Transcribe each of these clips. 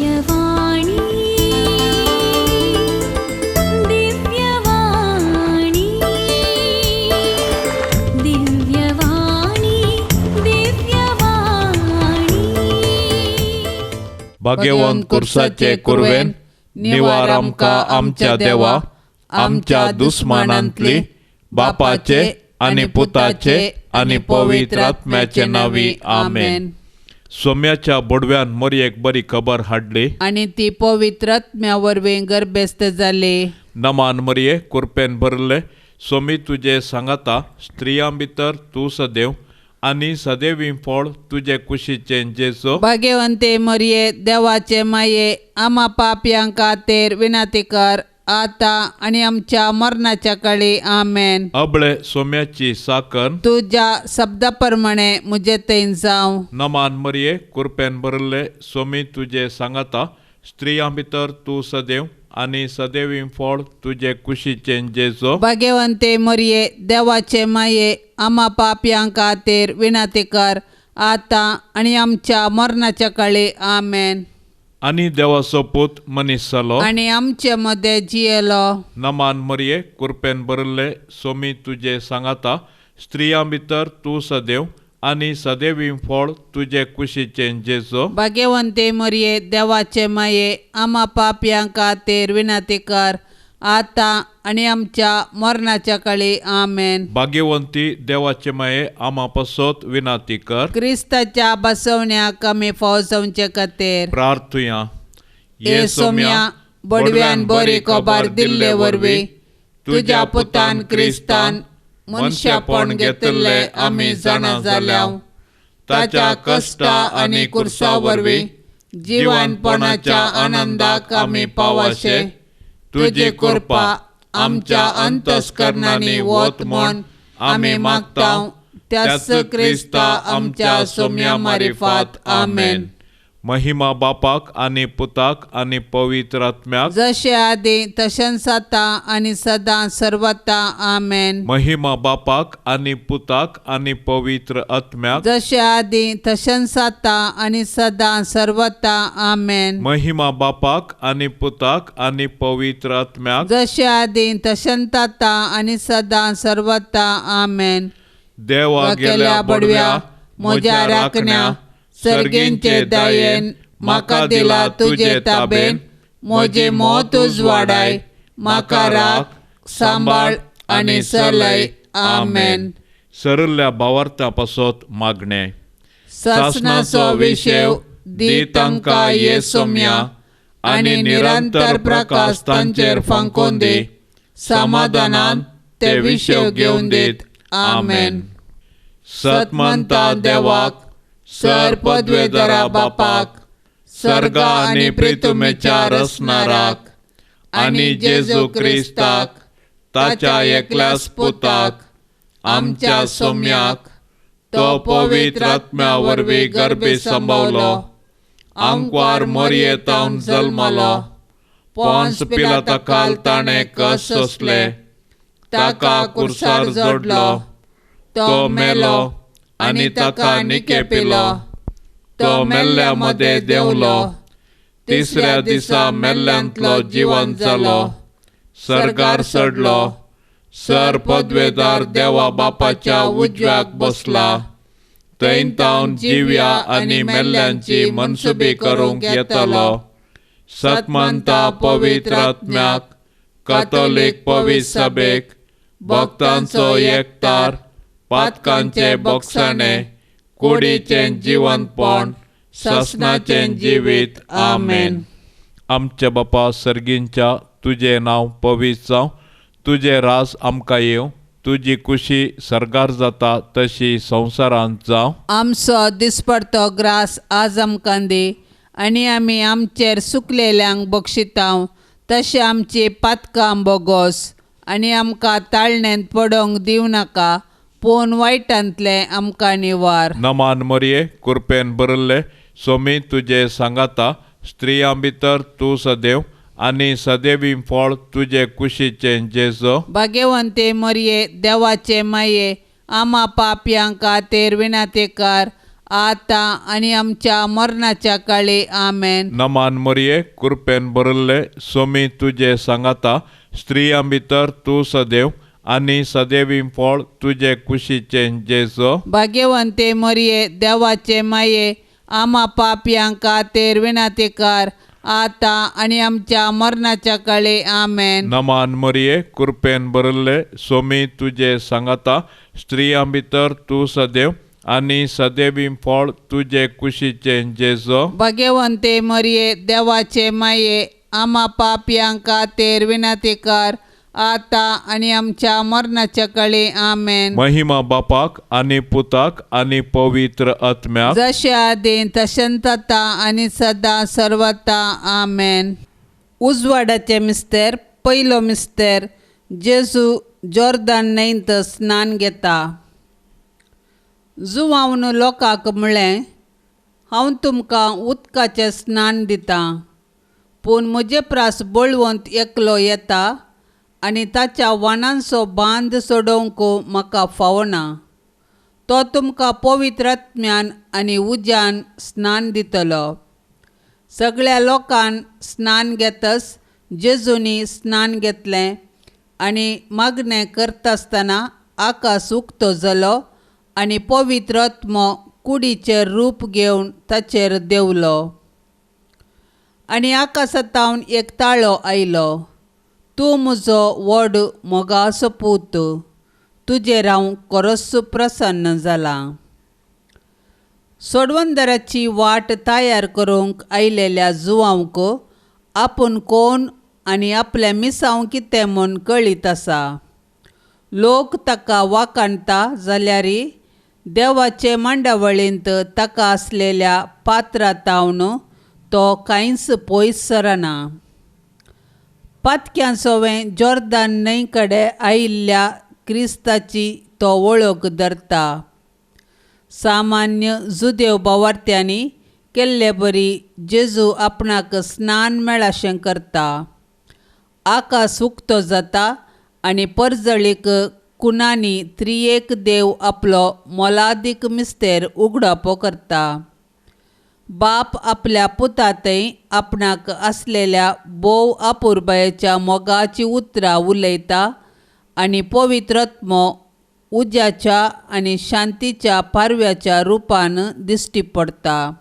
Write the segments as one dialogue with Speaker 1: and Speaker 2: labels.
Speaker 1: दिव्यवाणी दिव्यवाणी दिव्यवाणी दिव्यवाणी
Speaker 2: भाग्यवान कुर्साचे कुरवेन निवार आमकां आमच्या देवा आमच्या दुस्मानांतली बापाचे आनी पुताचे आनी पवित्र आत्म्याचे नावी आमेन. सोम्याच्या बोडव्यान मोरयेक बरी खबर हाडली
Speaker 3: आणि ती पवित्र आत्म्या वरवीं गर्भस्थ जाली.
Speaker 2: नमान मरये कुरपेन भरले सोमी तुजे सांगाता स्त्रियां भितर तूं सदैव आनी सदैवी फळ तुजे कुशीचे जेजो.
Speaker 3: भाग्यवंते मरिये देवाचे माये आम्हा पापयां खातीर विनंती कर आता आणि आमच्या मरणाच्या काळी आमेन.
Speaker 2: अबळे सोम्याची साकन
Speaker 3: तुझ्या शब्दाप्रमाणे मुझे थंय जावं.
Speaker 2: नमान मरये कुरपेन भरले सोमी तुजे सांगाता स्त्रियां भितर तूं सदैव आनी सदैवी फळ तुजे कुशीचे जेजो.
Speaker 3: भाग्यवंते मरिये देवाचे माये आम्हा पापयां खातीर विनंती कर आता आणि आमच्या मरणाच्या काळी आमेन.
Speaker 2: आनी देवाचो पूत मनीस जालो
Speaker 3: आणि आमचे मध्ये जियेलो.
Speaker 2: नमान मरये कुरपेन भरले सोमी तुजे सांगाता स्त्रियां भितर तूं सदैव आनी सदैवी फळ तुजे कुशीचे जेजो.
Speaker 3: भाग्यवंते मरिये देवाचे माये आम्हा पापयां खातीर विनंती कर आता आणि आमच्या मरणाच्या काळी आमेन.
Speaker 2: भाग्यवंती देवाचे माये आमा पासत विनंती कर.
Speaker 3: क्रिस्ताच्या बसवण्याक आमी फावो जावचे खातीर
Speaker 2: प्रार्थुया.
Speaker 3: ये सोम्या बडव्यान बरी खबर दिल्ले वरवीं तुज्या पुतान क्रिस्तान मनशापण घेतिल्ले आमी जाणा जाल्याव ताच्या कश्टा आनी कुर्सा वरवीं जिवनपणाच्या आनंदाक आमी पावाशे तुजी कृपा आमच्या अंतस्करणांनी वत म्हूण आमी मागताव. त्याच क्रिस्ता आमच्या सोम्या मारिफात आमेन.
Speaker 2: महिमा बापाक आनी पुताक आनी पवित्र आत्म्याक
Speaker 3: जशे आदी तशेंच आता आनी सदां सर्वता आमेन.
Speaker 2: महिमा बापाक आनी पुताक आनी पवित्र आत्म्याक
Speaker 3: जशे आदी तशेंच आता आनी सदां सर्वता आमेन.
Speaker 2: महिमा बापाक आनी पुताक आनी पवित्र आत्म्याक
Speaker 3: जशे आदी तशेंच आता आनी सदां सर्वता आमेन.
Speaker 2: देवा गेल्या बडव्या म्हज्या राखण्या सर्गेंचे दयेन म्हाका दिला तुजे ताबेन म्हजे मोत उजवाडाय म्हाका राख सांबाळ आनी चलय आमेन. सरल्या भावार्था पासत मागणे.
Speaker 3: सासणाचो विशेव दी तांकां ये सोम्या आनी निरंतर प्रकाश तांचेर फांकून दी. समाधानान ते विशेव घेवन दीत आमेन.
Speaker 2: सतमंता देवाक
Speaker 3: सर पदवेदरा बापाक
Speaker 2: सर्गा आनी प्रितुमेच्या रसनाराक
Speaker 3: आनी जेजू क्रिस्ताक
Speaker 2: ताच्या एकल्याच पुताक
Speaker 3: आमच्या सोम्याक तो पवित्र आत्म्या वरवीं गर्भी संभवलो. आंकवार मोरयेतावन जल्मलो. पोंस पिलाताकाल ताणें कस सोंसले. ताका कुर्सार जोडलो. तो मेलो आनी ताका निकेपिलो. तो मेल्ल्या मदें देंवलो. तिसऱ्या दिसा मेल्ल्यांतलो जिवंत जालो. सर्गार चडलो. सर पदवेदार देवा बापाच्या उजव्याक बसला. थंय तावन जिव्या आनी मेल्ल्यांची मनसुबी करूंक येतलो. सतमंता पवित्र आत्म्याक कातोलीक पवित्र सभेक भक्तांचो एकतार पातकांचे बोगसाणे कुडीचें जिवंतपण ससनाचें जिवीत आमेन. आमच्या बापा सर्गींच्या तुजें नांव पवित्र जावं. तुजें रास आमकां येवं. तुजी कुशी सर्गार जाता तशी संवसारांत जावं. आमचो दिसपडतो ग्रास आज आमकां दी आनी आमी आमचेर सुकलेल्यांक बक्षितांव तशें आमची पातकां बोगोस आनी आमकां ताळणेंत पडोवंक दिवं नाका पूण वायटांतले आमकां निवार. नमान मरये कुरपेन भरले सोमी तुजे सांगाता स्त्रियां भितर तूं सदैव आनी सदैवी फळ तुजे कुशीचे जेजो. भाग्यवंते मरये देवाचे माये आम्हा पापयां खातीर विनंती कर आता आणि आमच्या मरणाच्या काळी आमेन.
Speaker 2: नमान मरिये कृपेन भरले स्वामी तुझे सांगाता स्त्रियां भितर तू सदैव आणि सदैवीं फळ तुझे कुशीचे जेजो.
Speaker 3: भाग्यवंते मरिये देवाचे माये आम्हा पापयांक खातीर विनंती कर आता आणि आमच्या मरणाच्या काळी आमेन.
Speaker 2: नमान मरिये कृपेन भरले स्वामी तुझे सांगाता स्त्रियां भितर तू सदैव आणि सदैवीं फळ तुझे कुशीचे जेजो.
Speaker 3: भाग्यवंते मरिये देवाचे माये आम्हा पापयांक खातीर विनंती कर आता आणि आमच्या मरणाच्या काळी आमेन.
Speaker 2: महिमा बापाक आणि पुताक आणि पवित्र आत्म्याक
Speaker 3: जशे आदीं तशेंच आता आणि सदां सर्वता आमेन. उजवाडाचे मिस्तेर पयलो मिस्तेर जेजू जॉर्दान न्हंयेंत स्नान घेता. जुवावन लोकांक म्हळें, हांव तुमकां उदकाचें स्नान दितां, पूण म्हजे प्रास बळवंत एकलो येता आनी ताच्या वाणांचो बांद सोडोवंक म्हाका फावना. तो तुमकां पवित्र आत्म्यान आनी उज्यान स्नान दितलो. सगळ्या लोकांन स्नान घेतच जेजूनी स्नान घेतलें आनी मागणें करतासतना आकाश उक्तो जालो आनी पवित्र आत्मो कुडीचेर रूप घेवन ताचेर देंवलो. आनी आकाशांतावन एक ताळो आयलो. तूं म्हजो व्हड मोगाचो पूत, तुजेर हांव खरोच प्रसन्न जालां. सोडवंदराची वाट तयार करूंक आयिल्ल्या जुवांक आपूण कोण आनी आपलें मिसांव कितें म्हूण कळीत आसा. लोक ताका वाखाणटा जाल्यार देवाचे मांडावळींत ताका आसलेल्या पात्रांतावन तो कांयच पयस सरना. पातक्यां सोवें जॉर्दान न्हंये कडेन आयिल्ल्या क्रिस्ताची तो वळख धरता. सामान्य जुदेव भावार्थ्यांनी केल्ले बरी जेजू आपणाक स्नान मेळाशें करता. आकाश उक्तो जाता आनी परजळीक कुणांनी त्रियेक देव आपलो मोलादीक मिस्तेर उगडापो करता. बाप आपल्या पुतांतय आपणाक आसलेल्या बोव आपुरबायेच्या मोगाची उतरां उलयता आनी पवित्र आत्मो उज्याच्या आनी शांतीच्या पारव्याच्या रुपान दिश्टी पडटा.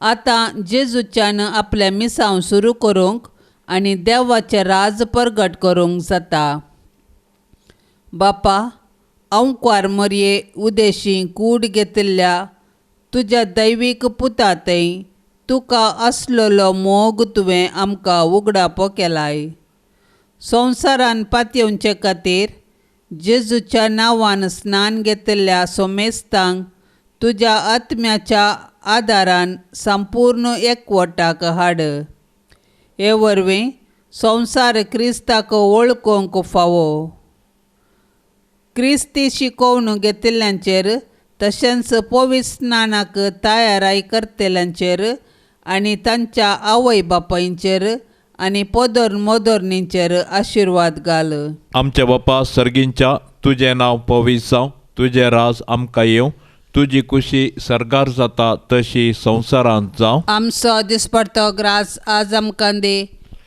Speaker 3: आतां जेजूच्यान आपलें मिसांव सुरू करूंक आनी देवाचें राज परगट करूंक जाता. बापा, अंकार मरये उदेशी कूड घेतिल्ल्या तुज्या दैवीक पुतांतय तुका आसलेलो मोग तुवें आमकां उगडापो केलाय. संवसारान पातयेवचे खातीर जेजूच्या नांवान स्नान घेतिल्ल्या सोमेस्तांक तुज्या आत्म्याच्या आदारान संपूर्ण एकवटाक हाड. हे वरवीं संवसार क्रिस्ताक वळखूंक फावो. क्रिस्ती शिकोवन घेतिल्ल्यांचेर तशेंच पवित्र स्नानाक तयाराय करतल्यांचेर आनी तांच्या आवय बापायंचेर आनी पोदर मोदोरणींचेर आशिर्वाद घाल.
Speaker 2: आमचे बापा सर्गींच्या तुझे नांव पवित्र जावं, तुझे राज आमकां येवं, तुजी कुशी सरगार जाता तशी संवसारांत जावं.
Speaker 3: आमचो दिसपडतो ग्रास आज आमकां दे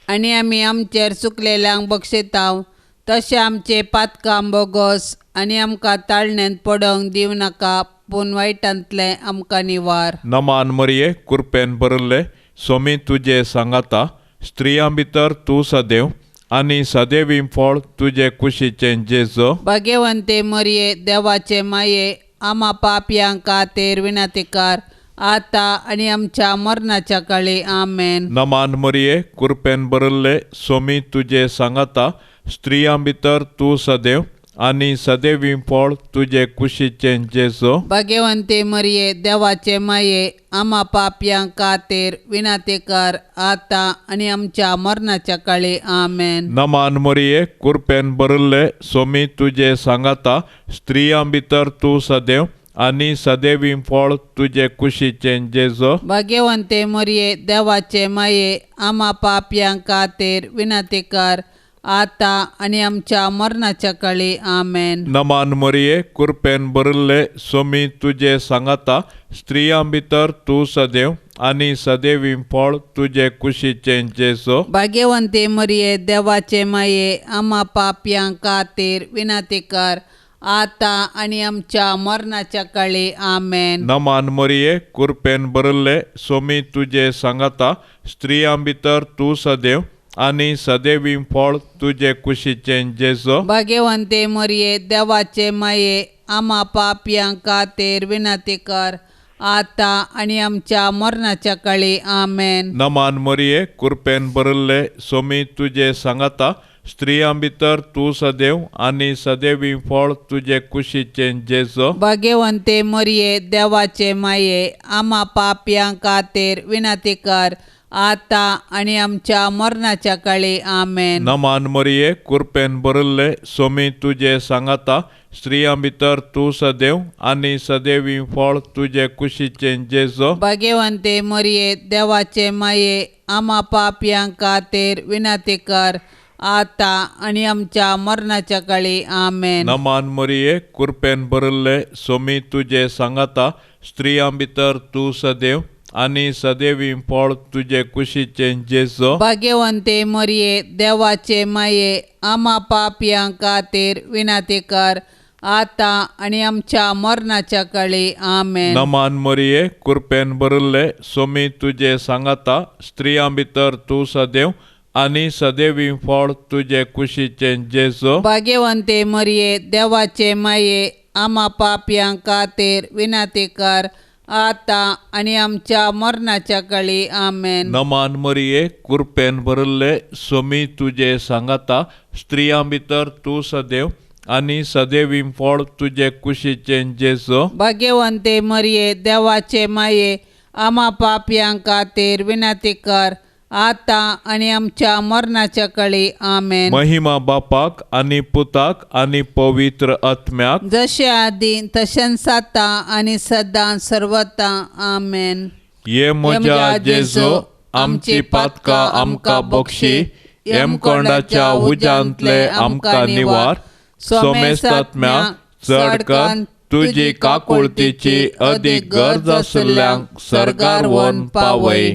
Speaker 3: आनी आमी आमचेर चुकलेल्यांक बक्षितांव, तशें आमचे पातकां बोगोस आनी आमकां ताळणेंत पडोवंक दिवं नाका, पूण वायटांतलें आमकां निवार.
Speaker 2: नमान मरिये कृपेन भरले स्वामी तुझे सांगाता स्त्रियां भितर तू सदैव आणि सदैवीं फळ तुझे कुशीचे जेजो.
Speaker 3: भाग्यवंते मरिये देवाचे माये आम्हा पापयांक खातीर विनंती कर आता आणि आमच्या मरणाच्या काळी आमेन.
Speaker 2: नमान मरिये कृपेन भरले स्वामी तुझे सांगाता स्त्रियां भितर तू सदैव आणि सदैवीं फळ तुझे कुशीचे जेजो.
Speaker 3: भाग्यवंते मरिये देवाचे माये आम्हा पापयांक खातीर विनंती कर आता आणि आमच्या मरणाच्या काळी आमेन.
Speaker 2: नमान मरिये कृपेन भरले स्वामी तुझे सांगाता स्त्रियां भितर तू सदैव आणि सदैवीं फळ तुझे कुशीचे जेजो.
Speaker 3: भाग्यवंते मरिये देवाचे माये आम्हा पापयांक खातीर विनंती कर आता आणि आमच्या मरणाच्या काळी आमेन.
Speaker 2: नमान मरिये कृपेन भरले स्वामी तुझे सांगाता स्त्रियां भितर तू सदैव आणि सदैवीं फळ तुझे कुशीचे जेसो.
Speaker 3: भाग्यवंते मरिये देवाचे माये आम्हा पाप्यांक खातीर विनंती कर आता आणि आमच्या मरणाच्या काळी आमेन.
Speaker 2: नमान मरिये कृपेन भरले स्वामी तुझे सांगाता स्त्रियां भितर तू सदैव आणि सदैवीं फळ तुझे कुशीचे जेसो.
Speaker 3: भाग्यवंते मरिये देवाचे माये आम्हा पाप्यांक खातीर विनंती कर आता आणि आमच्या मरणाच्या काळी आमेन.
Speaker 2: नमान मरिये कृपेन भरले स्वामी तुझे सांगाता स्त्रियां भितर तू सदैव आणि सदैवीं फळ तुझे कुशीचे जेसो.
Speaker 3: भाग्यवंते मरिये देवाचे माये आम्हा पाप्यांक खातीर विनंती कर आता आणि आमच्या मरणाच्या काळी आमेन.
Speaker 2: नमान मरिये कृपेन भरले स्वामी तुझे सांगाता स्त्रियां भितर तू सदैव आणि सदैवीं फळ तुझे कुशीचे जेसो.
Speaker 3: भाग्यवंते मरिये देवाचे माये आम्हा पाप्यांक खातीर विनंती कर आता आणि आमच्या मरणाच्या काळी आमेन.
Speaker 2: नमान मरिये कृपेन भरले स्वामी तुझे सांगाता स्त्रियां भितर तू सदैव आणि सदैवीं फळ तुझे कुशीचे जेसो.
Speaker 3: भाग्यवंते मरिये देवाचे माये आम्हा पाप्यांक खातीर विनंती कर आता आणि आमच्या मरणाच्या काळी आमेन.
Speaker 2: नमान मरिये कृपेन भरले स्वामी तुझे सांगाता स्त्रियां भितर तू सदैव आणि सदैवीं फळ तुझे कुशीचे जेसो.
Speaker 3: भाग्यवंते मरिये देवाचे माये आम्हा पाप्यांक खातीर विनंती कर आता आणि आमच्या मरणाच्या काळी आमेन.
Speaker 2: नमान मरिये कृपेन भरले स्वामी तुझे सांगाता स्त्रियां भितर तू सदैव आणि सदैवीं फळ तुझे कुशीचे जेसो.
Speaker 3: भाग्यवंते मरिये देवाचे माये आम्हा पाप्यांक खातीर विनंती कर आता आणि आमच्या मरणाच्या काळी आमेन.
Speaker 2: महिमा बापाक आणि पुताक आणि पवित्र आत्म्याक
Speaker 3: जशे आदी तशेंच आता आणि सदां सर्वता आमेन.
Speaker 2: ये म्हज्या जेजो आमची पातकां आमकां बक्षी हेमकोंडाच्या उज्यांतले आमकां निवार सोमेस्त आत्म्या चड कर तुजी काकुळतीची अदीक गरज आसल्ल्यांक सरकार व्हरून पावय.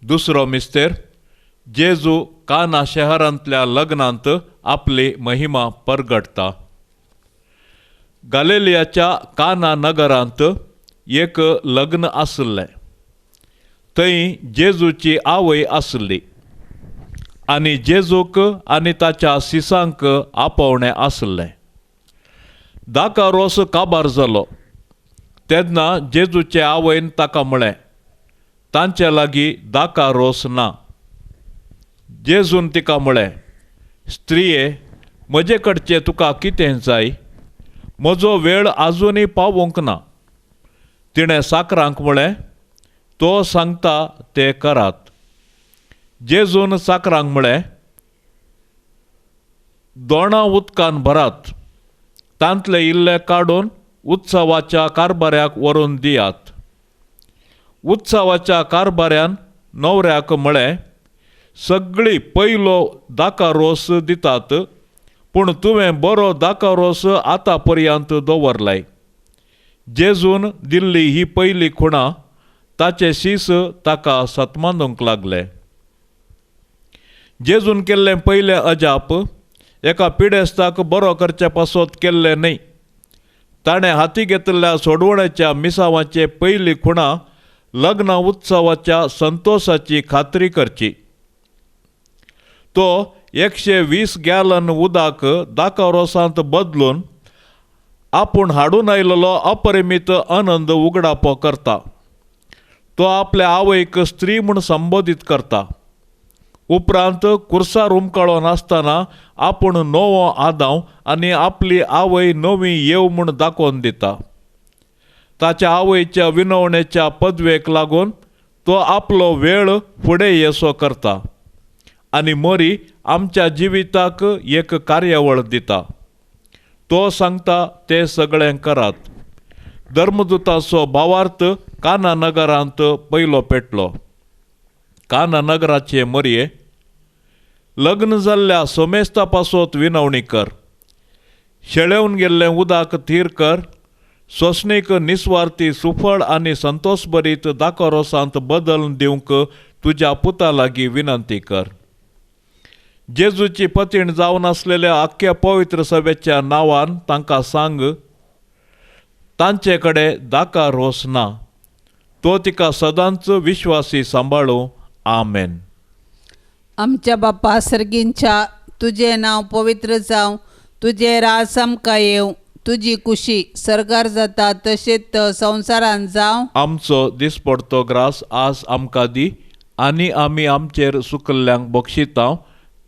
Speaker 2: दुसरो मिस्तेर जेजू काना शहरांतल्या लग्नांत आपली महिमा परगटता. गलिलियाच्या काना नगरांत एक लग्न आसलें. थंय जेजूची आवय आसली आनी जेजूक आनी ताच्या सिसांक आपोवणें आसलें. दाका रोस काबार जालो तेन्ना जेजूचे आवयन ताका म्हळें तांचे लागीं दाका रोस ना. जेजून तिका म्हळें स्त्रिये म्हजे कडचे तुका कितें जाय? म्हजो वेळ आजुनूय पावूंक ना. तिणें साकरांक म्हळें तो सांगता तें करात. जेजून साकरांक म्हळें दोणा उदकान भरात तांतले इल्ले काडून उत्सवाच्या कारभाऱ्याक व्हरून दियात. उत्सवाच्या कारभाऱ्यान न्हवऱ्याक म्हळें सगळी पयलो दाका रोस दितात पूण तुवें बरो दाका रोस आतां पर्यंत दवरलाय. जेजून दिल्ली ही पयली खुणां ताचे शीस ताका सतमांदूंक लागले. जेजून केल्लें पयलें अजाप एका पिडेस्ताक बरो करचे पासत केल्लें न्हय. ताणें हाती घेतिल्ल्या सोडवण्याच्या मिसावांचे पयली खुणां लग्न उत्सवाच्या संतोषाची खात्री करची. तो 120 गॅलन उदक दाका रोसांत बदलून आपूण हाडून आयिल्लो अपरिमीत आनंद उगडापो करता. तो आपल्या आवयक स्त्री म्हूण संबोधीत करता. उपरांत कुर्सार उमकळोन आसतना आपूण नवो आदांव आनी आपली आवय नवी येव म्हूण दाखोवन दिता. ताच्या आवयच्या विनवणेच्या पदवेक लागून तो आपलो वेळ फुडें येसो करता आनी मरी आमच्या जिविताक एक कार्यावळ दिता. तो सांगता तें सगळें करात. धर्मदूताचो भावार्थ काना नगरांत पयलो पेटलो. काना नगराचे मरये लग्न जाल्ल्या सोमेस्ता पासत विनवणी कर. शेळेवन गेल्लें उदक थीर कर. सोंसणीक निस्वार्थी सुफळ आनी संतोषभरीत दाखो रोसांत बदल दिवंक तुज्या पुता लागीं विनंती कर. जेजूची पतीण जावन आसलेल्या आख्ख्या पवित्र सभेच्या नांवान तांकां सांग, तांचे कडेन दाका रोस ना. तो तिका सदांच विश्वासी सांबाळूं. आमेन.
Speaker 3: आमच्या बापा सर्गींच्या, तुझे नांव पवित्र जावं, तुझे राज आमकां येवं, तुजी कुशी सरकार जाता तशेंच संवसारान जावं.
Speaker 2: आमचो दिसपडतो ग्रास आज आमकां दी, आनी आमी आमचेर सुकल्ल्यांक बक्षितां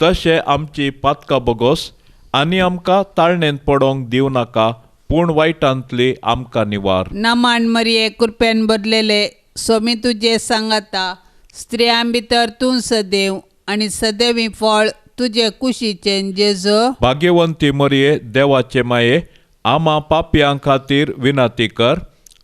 Speaker 2: तशें आमची पातकां बगोस, आनी आमकां ताळणेंत पडोवंक दिवं नाका, पूण वायटांतली आमकां निवार.
Speaker 3: नामान मरिये कृपेन बदलेले, सोमी तुजे सांगाता, स्त्रियां भितर तूं सदैव, आनी सदैवी फळ तुजे कुशीचें जेजू.
Speaker 2: भाग्यवंती मरिये देवाचे माये, आम्हा पापयां खातीर विनंती कर,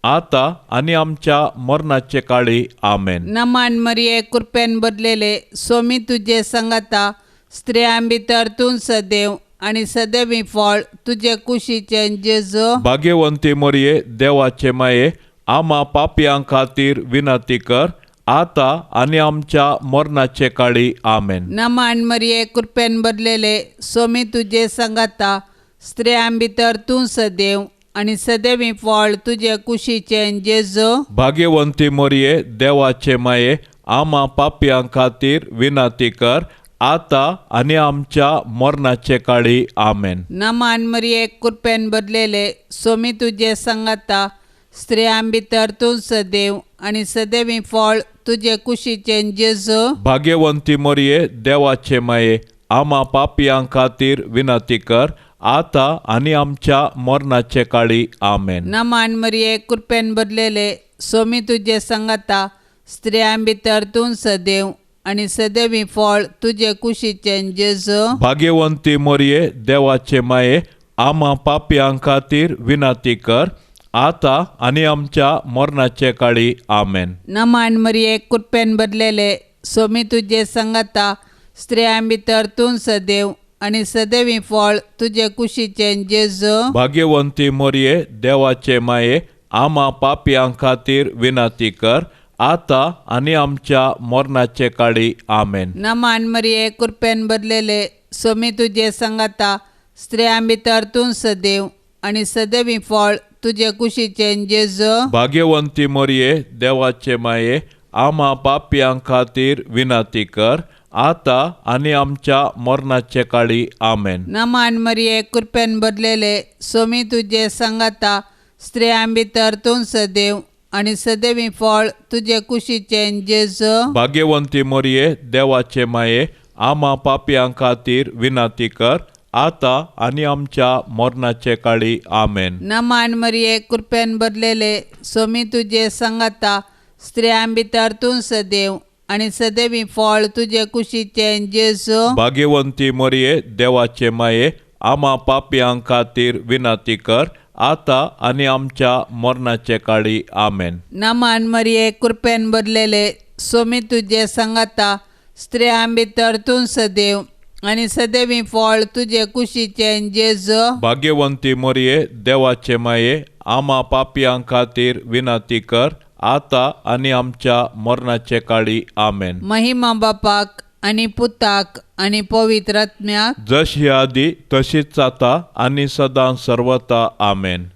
Speaker 2: आता आनी आमच्या मरणाचे काळी. आमेन.
Speaker 3: नामान मरिये कृपेन बदलेले, सोमी तुजे सांगाता, स्त्रियां भितर तूं सदैव, आनी सदैवी फळ तुजे कुशीचें जेजू.
Speaker 2: भाग्यवंती मरिये देवाचे माये, आम्हा पापयां खातीर विनंती कर, आता आनी आमच्या मरणाचे काळी. आमेन.
Speaker 3: नामान मरिये कृपेन बदलेले, सोमी तुजे सांगाता, स्त्रियां भितर तूं सदैव, आनी सदैवी फळ तुजे कुशीचें जेजू.
Speaker 2: भाग्यवंती मरिये देवाचे माये, आम्हा पापयां खातीर विनंती कर, आता आनी आमच्या मरणाचे काळी. आमेन.
Speaker 3: नामान मरिये कृपेन बदलेले, सोमी तुजे सांगाता, स्त्रियां भितर तूं सदैव, आनी सदैवी फळ तुजे कुशीचें जेजू.
Speaker 2: भाग्यवंती मरिये देवाचे माये, आम्हा पापयां खातीर विनंती कर, आता आनी आमच्या मरणाचे काळी. आमेन.
Speaker 3: नामान मरिये कृपेन बदलेले, सोमी तुजे सांगाता, स्त्रियां भितर तूं सदैव, आनी सदैवी फळ तुजे कुशीचें जेजू.
Speaker 2: भाग्यवंती मरिये देवाचे माये, आम्हा पापयां खातीर विनंती कर, आता आनी आमच्या मरणाचे काळी. आमेन.
Speaker 3: नामान मरिये कृपेन बदलेले, सोमी तुजे सांगाता, स्त्रियां भितर तूं सदैव, आनी सदैवी फळ तुजे कुशीचें जेजू.
Speaker 2: भाग्यवंती मरिये देवाचे माये, आम्हा पापयां खातीर विनंती कर, आता आनी आमच्या मरणाचे काळी. आमेन.
Speaker 3: नामान मरिये कृपेन बदलेले, सोमी तुजे सांगाता, स्त्रियां भितर तूं सदैव, आनी सदैवी फळ तुजे कुशीचें जेजू.
Speaker 2: भाग्यवंती मरिये देवाचे माये, आम्हा पापयां खातीर विनंती कर, आता आनी आमच्या मरणाचे काळी. आमेन.
Speaker 3: नामान मरिये कृपेन बदलेले, सोमी तुजे सांगाता, स्त्रियां भितर तूं सदैव, आनी सदैवी फळ तुजे कुशीचें जेजू.
Speaker 2: भाग्यवंती मरिये देवाचे माये, आम्हा पापयां खातीर विनंती कर, आता आनी आमच्या मरणाचे काळी. आमेन.
Speaker 3: नामान मरिये कृपेन बदलेले, सोमी तुजे सांगाता, स्त्रियां भितर तूं सदैव, आनी सदैवी फळ तुजे कुशीचें जेजू.
Speaker 2: भाग्यवंती मरिये देवाचे माये, आम्हा पापयां खातीर विनंती कर, आता आनी आमच्या मरणाचे काळी. आमेन.
Speaker 3: नामान मरिये कृपेन बदलेले, सोमी तुजे सांगाता, स्त्रियां भितर तूं सदैव, आनी सदैवी फळ तुजे कुशीचें जेजू.
Speaker 2: भाग्यवंती मरिये देवाचे माये, आम्हा पापयां खातीर विनंती कर, आता आनी आमच्या मरणाचे काळी. आमेन.
Speaker 3: महिमा बापाक आनी पुताक आनी पवित्र आत्म्याक,
Speaker 2: जशी आदी तशीच जाता आनी सदां सर्वता. आमेन.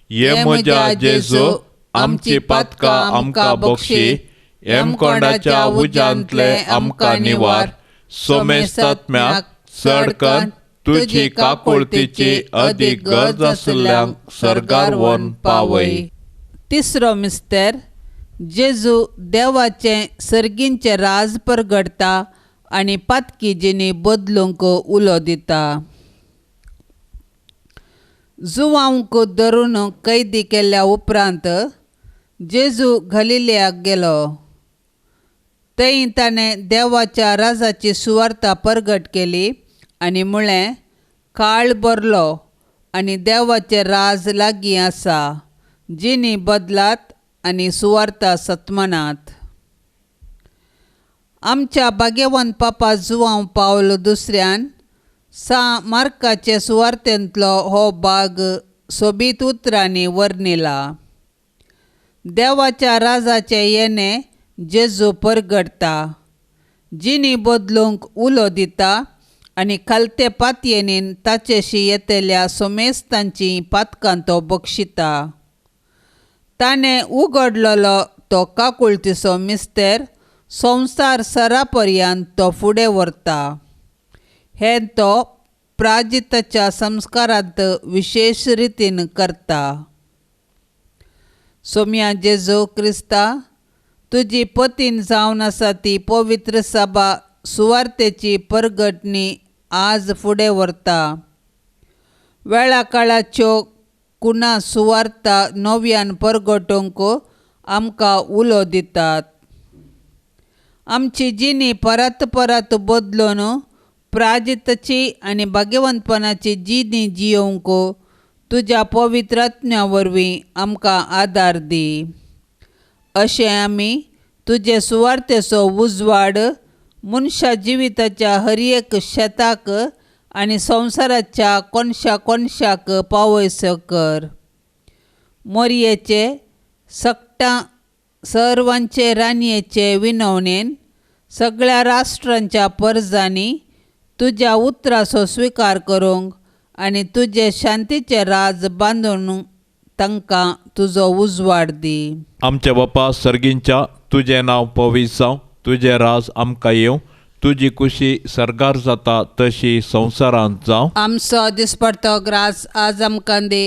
Speaker 2: ये म्हज्या जेजू, आमची पातकां आमकां बक्षी, हेमकोंडाच्या उज्यांतले आमकां निवार. सोमेस्तात्म्याक चड कर, तुजी काकुळतीची अदीक गरज आसल्यांक सरकार व्हरून पावय.
Speaker 3: तिसरो मिस्तेर, जेजू देवाचें सर्गींचें राज परगडता आनी पातकी जिणी बदलूंक उलो दिता. जुवांक धरून कैदी केल्या उपरांत जेजू गलिलेयाक गेलो. थंय ताणें देवाच्या राजाची सुवार्ता परगट केली आनी म्हळें, काळ बरलो आनी देवाचें राज लागीं आसा. जिणी बदलात आनी सुवार्ता सतमनात. आमच्या भाग्यवान पापा जुआंव पावलो दुसऱ्यान मार्काचे सुवार्थेंतलो हो भाग सोबीत उतरांनी वर्णिला. देवाच्या राजाचे येणे जेजू परगडता, जिणी बदलूंक उलो दिता आनी खालते पातयेनीन ताचेशी येतेल्या सोमेस्तांची पातकां तो बक्षिता. ताणें उगडलेलो तो काकुळतीचो मिस्तेर संवसार सरापर्यंत तो फुडें व्हरता. हें तो प्राजिताच्या संस्कारांत विशेश रितीन करता. सोम्या जेजू क्रिस्ता, तुजी पतीन जावन आसा ती पवित्र सभा सुवार्थेची परगटणी आज फुडें व्हरता. वेळा काळाच्यो कुणा सुवार्ता नव्यान परगटोवंक आमकां उलो दितात. आमची जिणी परत परत बदलून प्राजिताची आनी भाग्यवंतपणाची जिणी जियोवंक तुज्या पवित्र आत्म्या वरवीं आमकां आदार दी. अशें आमी तुजे सुवार्थेचो उजवाड मनशा जिविताच्या हर एक शेताक आनी संवसाराच्या कोनशा कोनशाक पावयसो कर. मोरयेचे सक्टां सर्वांचे रानयेचे विनवणेन सगळ्या राष्ट्रांच्या परजांनी तुज्या उतराचो स्विकार करूंक आनी तुजे शांतीचे राज बांदून तांकां तुजो उजवाड दी.
Speaker 2: आमचे बापा सर्गींच्या, तुजें नांव पवित्र जावं, तुजें राज आमकां येवं, तुजी कुशी सरगार जाता तशी संवसारांत जावं.
Speaker 3: आमचो दिसपडटो ग्रास आज आमकां दे,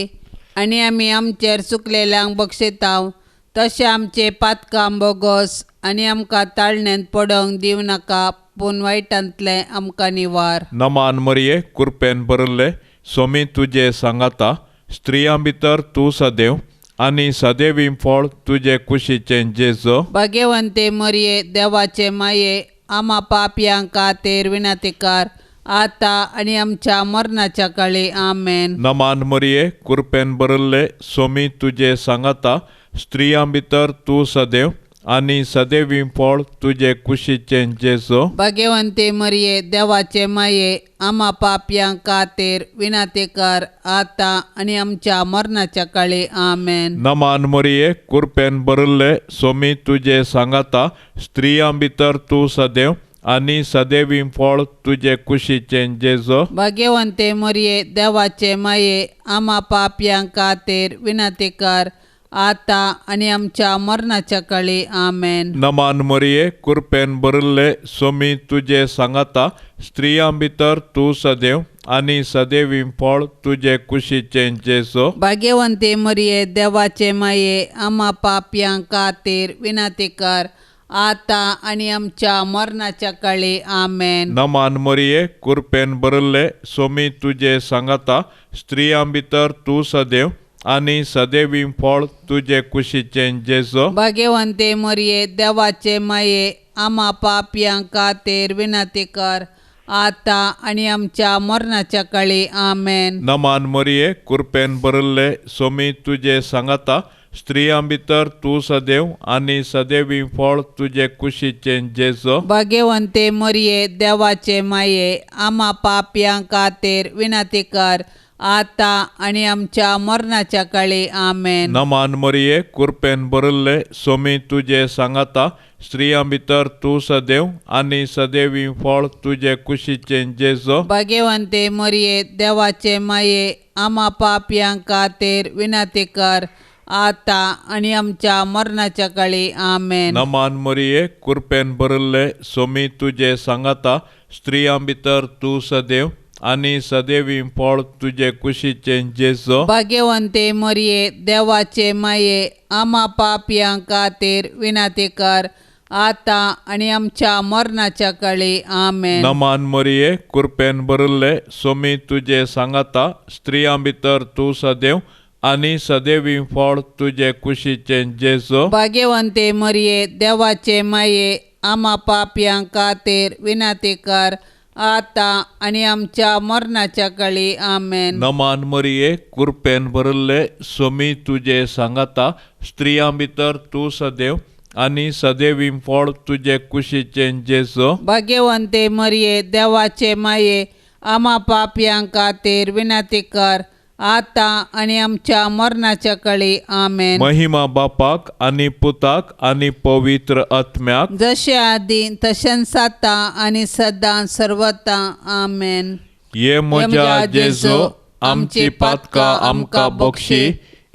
Speaker 3: आनी आमी आमचेर चुकलेल्यांक बक्षितांव तशें आमचे पातकां बोगोस आनी आमकां ताळण्यांत पडोवंक दिवं नाका, पूण वायटांतलें आमकां निवार.
Speaker 2: नमान मरिये, कृपेन भरिल्ले, सोमी तुजे सांगाता, स्त्रियां भितर तूं सदैव आनी सदैवी फळ तुजे कुशीचें जेजो.
Speaker 3: भाग्यवंते मरिये, देवाचे माये, आमा पापयांक खातीर विनातिकार, आतां आनी आमच्या मरणाच्या काळी. आमेन.
Speaker 2: नमान मरिये, कृपेन भरिल्ले, सोमी तुजे सांगाता, स्त्रियां भितर तूं सदैव आनी सदैवी फळ तुजे कुशीचें जेजो.
Speaker 3: भाग्यवंते मरिये, देवाचे माये, आमा पापयांक खातीर विनातिकार, आतां आनी आमच्या मरणाच्या काळी. आमेन.
Speaker 2: नमान मरिये, कृपेन भरिल्ले, सोमी तुजे सांगाता, स्त्रियां भितर तूं सदैव आनी सदैवी फळ तुजे कुशीचें जेजो.
Speaker 3: भाग्यवंते मरिये, देवाचे माये, आमा पापयांक खातीर विनातिकार, आतां आनी आमच्या मरणाच्या काळी. आमेन.
Speaker 2: नमान मरिये, कृपेन भरिल्ले, सोमी तुजे सांगाता, स्त्रियां भितर तूं सदैव आनी सदैवी फळ तुजे कुशीचें जेजो.
Speaker 3: भाग्यवंते मरिये, देवाचे माये, आमा पापयांक खातीर विनातिकार, आतां आनी आमच्या मरणाच्या काळी. आमेन.
Speaker 2: नमान मरिये, कृपेन भरिल्ले, सोमी तुजे सांगाता, स्त्रियां भितर तूं सदैव आनी सदैवी फळ तुजे कुशीचें जेजो.
Speaker 3: भाग्यवंते मरिये, देवाचे माये, आमा पापयांक खातीर विनातिकार, आतां आनी आमच्या मरणाच्या काळी. आमेन.
Speaker 2: नमान मरिये, कृपेन भरिल्ले, सोमी तुजे सांगाता, स्त्रियां भितर तूं सदैव आनी सदैवी फळ तुजे कुशीचें जेजो.
Speaker 3: भाग्यवंते मरिये, देवाचे माये, आमा पापयांक खातीर विनातिकार, आतां आनी आमच्या मरणाच्या काळी. आमेन.
Speaker 2: नमान मरिये, कृपेन भरिल्ले, सोमी तुजे सांगाता, स्त्रियां भितर तूं सदैव आनी सदैवी फळ तुजे कुशीचें जेजो.
Speaker 3: भाग्यवंते मरिये, देवाचे माये, आमा पापयांक खातीर विनातिकार, आतां आनी आमच्या मरणाच्या काळी. आमेन.
Speaker 2: नमान मरिये, कृपेन भरिल्ले, सोमी तुजे सांगाता, स्त्रियां भितर तूं सदैव आनी सदैवी फळ तुजे कुशीचें जेजो.
Speaker 3: भाग्यवंते मरिये, देवाचे माये, आमा पापयांक खातीर विनातिकार, आतां आनी आमच्या मरणाच्या काळी. आमेन.
Speaker 2: नमान मरिये, कृपेन भरिल्ले, सोमी तुजे सांगाता, स्त्रियां भितर तूं सदैव आनी सदैवी फळ तुजे कुशीचें जेजो.
Speaker 3: भाग्यवंते मरिये, देवाचे माये, आमा पापयांक खातीर विनातिकार, आतां आनी आमच्या मरणाच्या काळी. आमेन.
Speaker 2: नमान मरिये, कृपेन भरिल्ले, सोमी तुजे सांगाता, स्त्रियां भितर तूं सदैव आनी सदैवी फळ तुजे कुशीचे जेजो.
Speaker 3: भाग्यवंते मरिये देवाचे माये आम्हा पापयां खातीर विनंती कर आता आणि आमच्या मरणाच्या काळी आमेन.
Speaker 2: महिमा बापाक आनी पुताक आनी पवित्र आत्म्याक,
Speaker 3: जशे आदी तशेंच आता आणि सदां सर्वता आमेन.
Speaker 2: ये म्हज्या जेजो आमची पातकां आमकां बक्षी,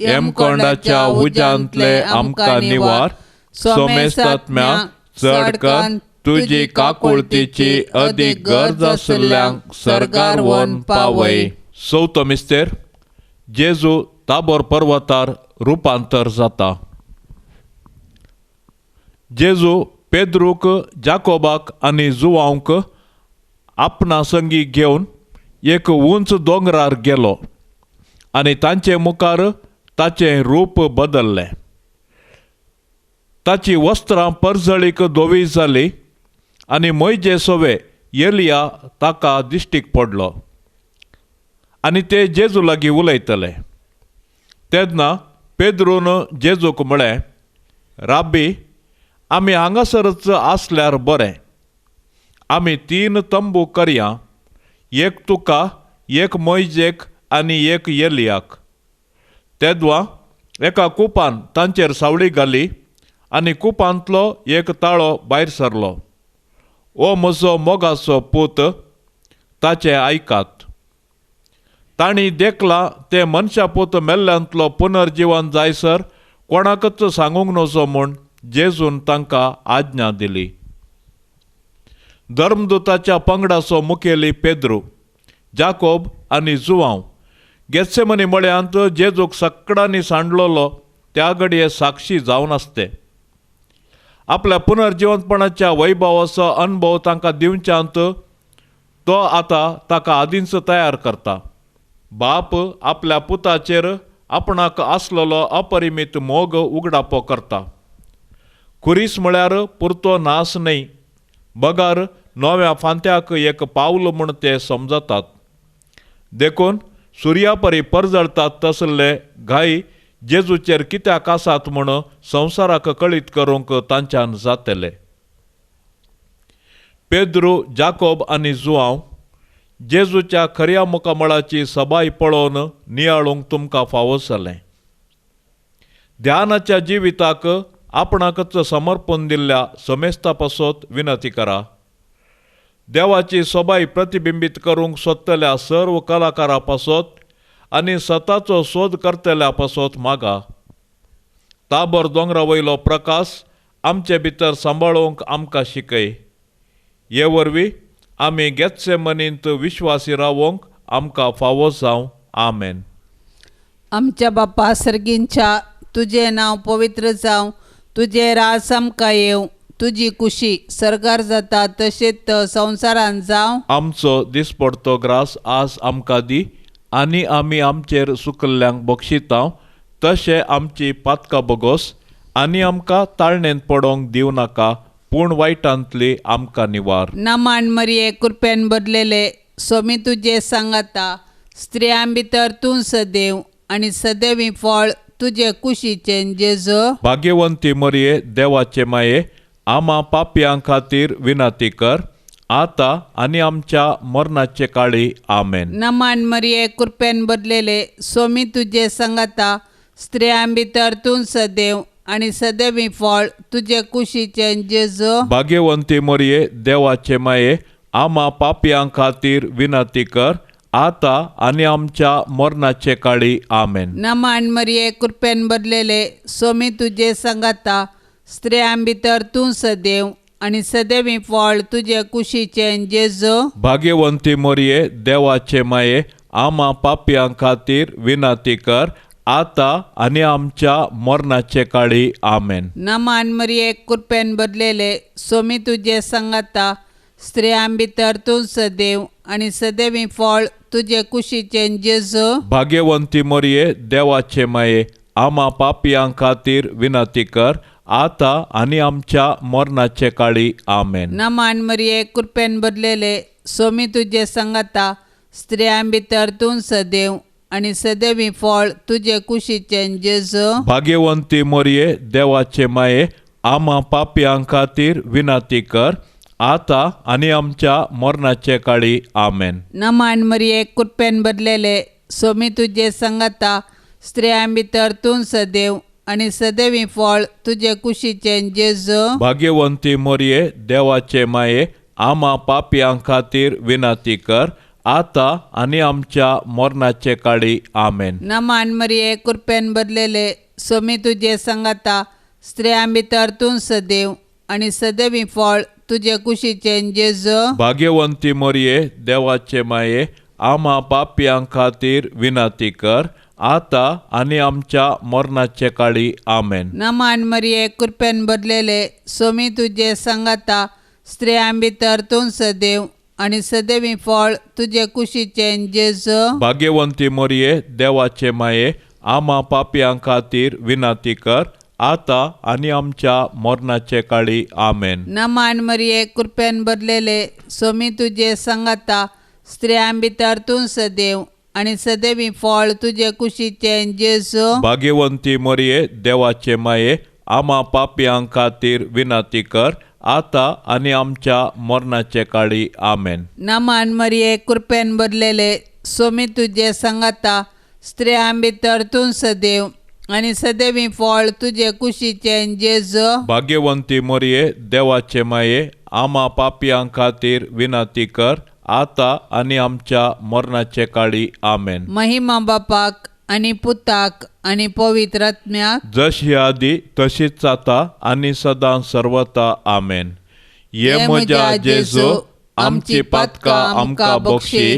Speaker 2: हेमकोंडाच्या उज्यांतले आमकां निवार. सोमेस्त आत्म्या चड कर तुजी काकुळतीची अदीक गरज आसल्यांक सरकार व्हरून पावय. चवथो मिस्तेर जेजू ताबोर पर्वतार रुपांतर जाता. जेजू पेद्रूक, जाकोबाक आनी जुवांक आपणा संगी घेवन एक उंच दोंगरार गेलो आनी तांचे मुखार ताचें रूप बदल्लें. ताची वस्त्रां परजळीक धोवी जाली आनी मैजे सोवे एलिया ताका दिश्टीक पडलो आनी ते जेजू लागीं उलयतले. तेन्ना पेद्रून जेजूक म्हळें, राब्बी, आमी हांगासरच आसल्यार बरें. आमी 3 तंबू करया, एक तुका, एक मैजेक आनी एक एलियाक. तेदवा एका कुपान तांचेर सावळी घाली आनी कुपांतलो एक ताळो भायर सरलो. ओ म्हजो मोगाचो पूत, ताचें आयकात. तांणी देखला ते मनशापूत मेल्ल्यांतलो पुनर्जीवन जायसर कोणाकच सांगूंक नजो म्हूण जेजून तांकां आज्ञा दिली. धर्मदूताच्या पंगडाचो मुखेली पेद्रू, जाकोब आनी जुवांव गेत्सेमनी मळ्यांत जेजूक सकाळांनी सांडलोलो त्या घडये साक्षी जावन आसते. आपल्या पुनर्जीवनपणाच्या वैभवाचो अनुभव तांकां दिवच्यांत तो आतां ताका आदींच तयार करता. बाप आपल्या पुताचेर आपणाक आसलेलो अपरिमीत मोग उगडापो करता. खुरीस म्हळ्यार पुरतो नास न्हय, बगार नव्या फांत्याक एक पावल म्हूण ते समजतात. देखून सुर्या परी परजळतात तसले घाई जेजूचेर कित्याक आसात म्हूण संवसाराक कळीत करूंक तांच्यान जातले. पेद्रू, जाकोब आनी जुवांव जेजूच्या खऱ्या मुखामळाची सबाय पळोवन नियाळूंक तुमकां फावो जालें. ध्यानाच्या जिविताक आपणाकच समर्पण दिल्ल्या समेस्ता पासत विनंती करा. देवाची सबाय प्रतिबिंबीत करूंक सोदतल्या सर्व कलाकारा पासत आनी सताचो सोद करतल्या पासत मागा. ताबोर दोंगरा वयलो प्रकाश आमचे भितर सांबाळूंक आमकां शिकय. हे वरवीं आमी गेत्सेमनींत विश्वासी रावोंक आमकां फावो जावं. आमेन.
Speaker 3: आमच्या बापा सर्गींच्या, तुझे नाव पवित्र जावं, तुझे राज आमकां येवं, तुजी कुशी सरकार जाता तशेंच संवसारान जावं.
Speaker 2: आमचो दिसपडतो ग्रास आज आमकां दी आनी आमी आमचेर सुकल्ल्यांक बक्षितांव तशें आमची पातकां बगोस आनी आमकां ताळणेंत पडोंक दिव नाका, पूण वायटांतली आमकां निवार.
Speaker 3: नमान मरिये कृपेन भरलेले सोमी तुजे सांगाता, स्त्रियां भितर तूं सदैव आनी सदैवी फळ तुजे कुशीचे जेजो.
Speaker 2: भाग्यवंती मरिये देवाचे माये आम्हा पापयां खातीर विनंती कर, आता आनी आमच्या मरणाचे काळी. आमेन.
Speaker 3: नमान मरिये कृपेन भरलेले सोमी तुजे सांगाता, स्त्रियां भितर तूं सदैव आनी सदैवी फळ तुजे कुशीचे जेजो.
Speaker 2: भाग्यवंती मरिये देवाचे माये आम्हा पापयां खातीर विनंती कर, आता आनी आमच्या मरणाचे काळी. आमेन.
Speaker 3: नमान मरिये कृपेन भरलेले सोमी तुजे सांगाता, स्त्रियां भितर तूं सदैव आनी सदैवी फळ तुजे कुशीचे जेजो.
Speaker 2: भाग्यवंती मरिये देवाचे माये आम्हा पापयां खातीर विनंती कर, आता आनी आमच्या मरणाचे काळी. आमेन.
Speaker 3: नमान मरिये कृपेन भरलेले सोमी तुजे सांगाता, स्त्रियां भितर तूं सदैव आनी सदैवी फळ तुजे कुशीचे जेजो.
Speaker 2: भाग्यवंती मरिये देवाचे माये आम्हा पापयां खातीर विनंती कर, आता आनी आमच्या मरणाचे काळी. आमेन.
Speaker 3: नमान मरिये कृपेन भरलेले सोमी तुजे सांगाता, स्त्रियां भितर तूं सदैव आनी सदैवी फळ तुजे कुशीचे जेजो.
Speaker 2: भाग्यवंती मरिये देवाचे माये आम्हा पापयां खातीर विनाती कर, आता आणि आमच्या मरणाचे काळी आमेन.
Speaker 3: नमान मरिये कृपेन भरलेले सोमी तुझे संगता स्त्रियां भितर तूं सदैव आणि सदैवी फळ तुझे कुशीचे जेजू.
Speaker 2: भाग्यवंती मोरये देवाचे माये, आम्हा पापयां खातीर विनाती कर, आता आणि आमच्या मरणाचे काळी आमेन.
Speaker 3: नमान मरिये कृपेन भरलेले सोमी तुझे संगता स्त्रियां भितर तूं सदैव आणि सदैवी फळ तुझे कुशीचे जेजू.
Speaker 2: भाग्यवंती मोरये देवाचे माये, आम्हा पापयां खातीर विनाती कर, आता आणि आमच्या मरणाचे काळी आमेन.
Speaker 3: नमान मरिये कृपेन भरलेले सोमी तुझे संगता स्त्रियां भितर तूं सदैव आणि सदैवी फळ तुझे कुशीचे जेजू.
Speaker 2: भाग्यवंती मोरये देवाचे माये, आम्हा पापयां खातीर विनाती कर, आता आणि आमच्या मरणाचे काळी आमेन.
Speaker 3: नमान मरिये कृपेन भरलेले सोमी तुझे संगता स्त्रियां भितर तूं सदैव आणि सदैवी फळ तुझे कुशीचे जेजू.
Speaker 2: भाग्यवंती मोरये देवाचे माये, आम्हा पापयां खातीर विनाती कर, आता आणि आमच्या मरणाचे काळी आमेन.
Speaker 3: नमान मरिये कृपेन भरलेले सोमी तुझे संगता स्त्रियां भितर तूं सदैव आणि सदैवी फळ तुझे कुशीचे जेजू.
Speaker 2: भाग्यवंती मोरये देवाचे माये, आम्हा पापयां खातीर विनाती कर, आता आणि आमच्या मरणाचे काळी आमेन.
Speaker 3: महिमा बापाक आणि पुताक आणि पवित्र आत्म्याक,
Speaker 2: जशी आदी तशीच आता आणि सदां सर्वता आमेन. ये म्हज्या जेजू, आमची पातकां आमकां बक्षी,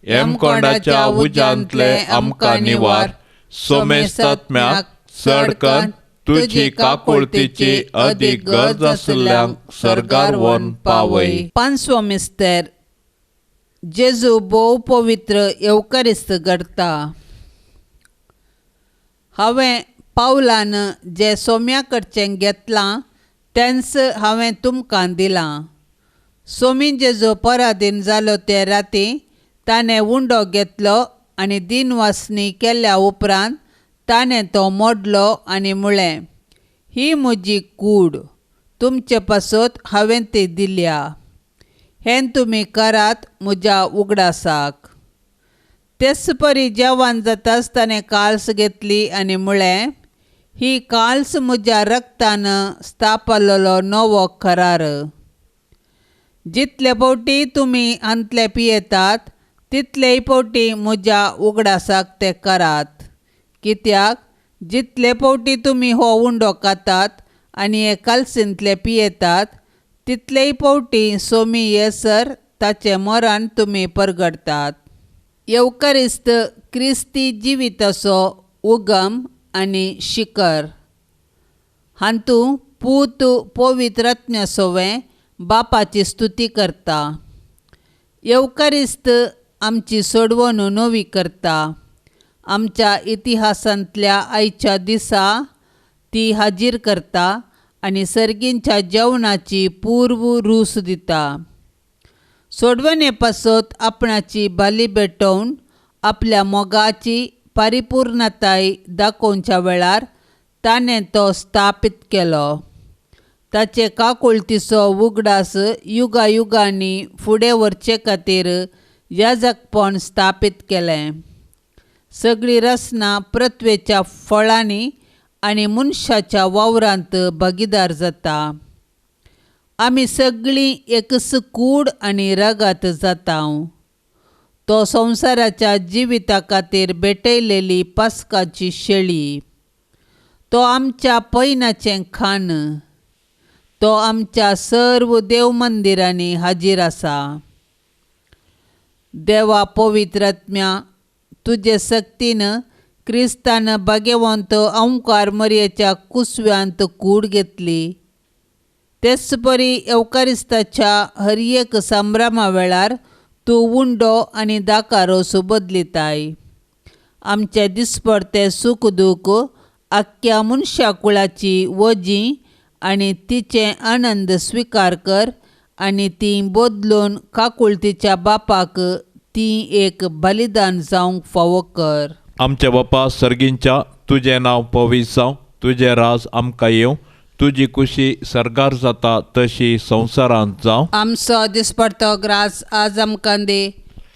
Speaker 2: हेमकोंडाच्या उज्यांतले आमकां निवार. सोमेस्तात्म्याक चडकन तुजी काकुळतीची अदीक गरज आसल्यांक सरकार व्हरून पावय.
Speaker 3: पांचवो मिस्तेर जेजू भोव पवित्र येवकारिस्त करता. हांवें पावलान जे सोम्या कडच्यान घेतलां तेंच हांवें तुमकां दिलां. सोमी जेजू पराधीन जालो ते राती ताणें उंडो घेतलो आनी दिनवासनी केल्या उपरांत ताणें तो मोडलो आनी म्हळें, ही म्हजी कूड, तुमचे पासत हांवें ती दिल्या. हें तुमी करात म्हज्या उगडासाक. तेच परी जेवण जाताच ताणें काल्स घेतली आनी म्हळें, ही काल्स म्हज्या रक्तान स्थापलेलो नवो करार. जितले फावटी तुमी हांतले पियेतात तितलेय फावटी म्हज्या उगडासाक ते करात. कित्याक जितले फावटी तुमी हो उंडो खातात आनी हे काल्सींतले पियेतात तितलेय फावटी सोमी येसर ताचें मरण तुमी परगडतात. येवकारिस्त क्रिस्ती जिविताचो उगम आनी शिखर. हातूंत पूत पवित्र आत्म्या सोवें बापाची स्तुती करता. येवकारिस्त आमची सोडवण नवी करता. आमच्या इतिहासांतल्या आयच्या दिसा ती हाजीर करता आनी सर्गींच्या जेवणाची पूर्व रूस दिता. सोडवणे पासत आपणाची बाली भेटोवन आपल्या मोगाची परिपूर्णताय दाखोवच्या वेळार ताणें तो स्थापीत केलो. ताचे काकुळतीचो उगडास युगायुगांनी फुडें व्हरचे खातीर याजकपण स्थापीत केलें. सगळी रचना प्रत्वेच्या फळांनी आनी मनशाच्या वावरांत भागीदार जाता. आमी सगळीं एकच कूड आनी रगत जातांव. तो संवसाराच्या जिविता खातीर भेटयलेली पास्काची शेळी. तो आमच्या पैनाचें खाण. तो आमच्या सर्व देव मंदिरांनी हाजीर आसा. देवा पवित्र आत्म्या, तुजे सक्तीन क्रिस्तान भाग्यवंत ओंकार मरयेच्या कुसव्यांत कूड घेतली. तेच परी येवकारिस्ताच्या हर एक संभ्रमा वेळार तूं उंडो आनी दाकारोस बदलिताय. आमचे दिसपडते सूख दूख आख्ख्या मनशा कुळाची वजी आनी तिचे आनंद स्विकार कर आनी ती बदलून काकुळतीच्या बापाक ती एक बलिदान जावंक फावो कर.
Speaker 2: आमचे बापा सर्गींच्या, तुजें नांव पवित्र जावं, तुजें राज आमकां येवं, तुजी कुशी सरगार जाता तशी संवसारांत जावं.
Speaker 3: आमचो दिसपडतो ग्रास आज आमकां दे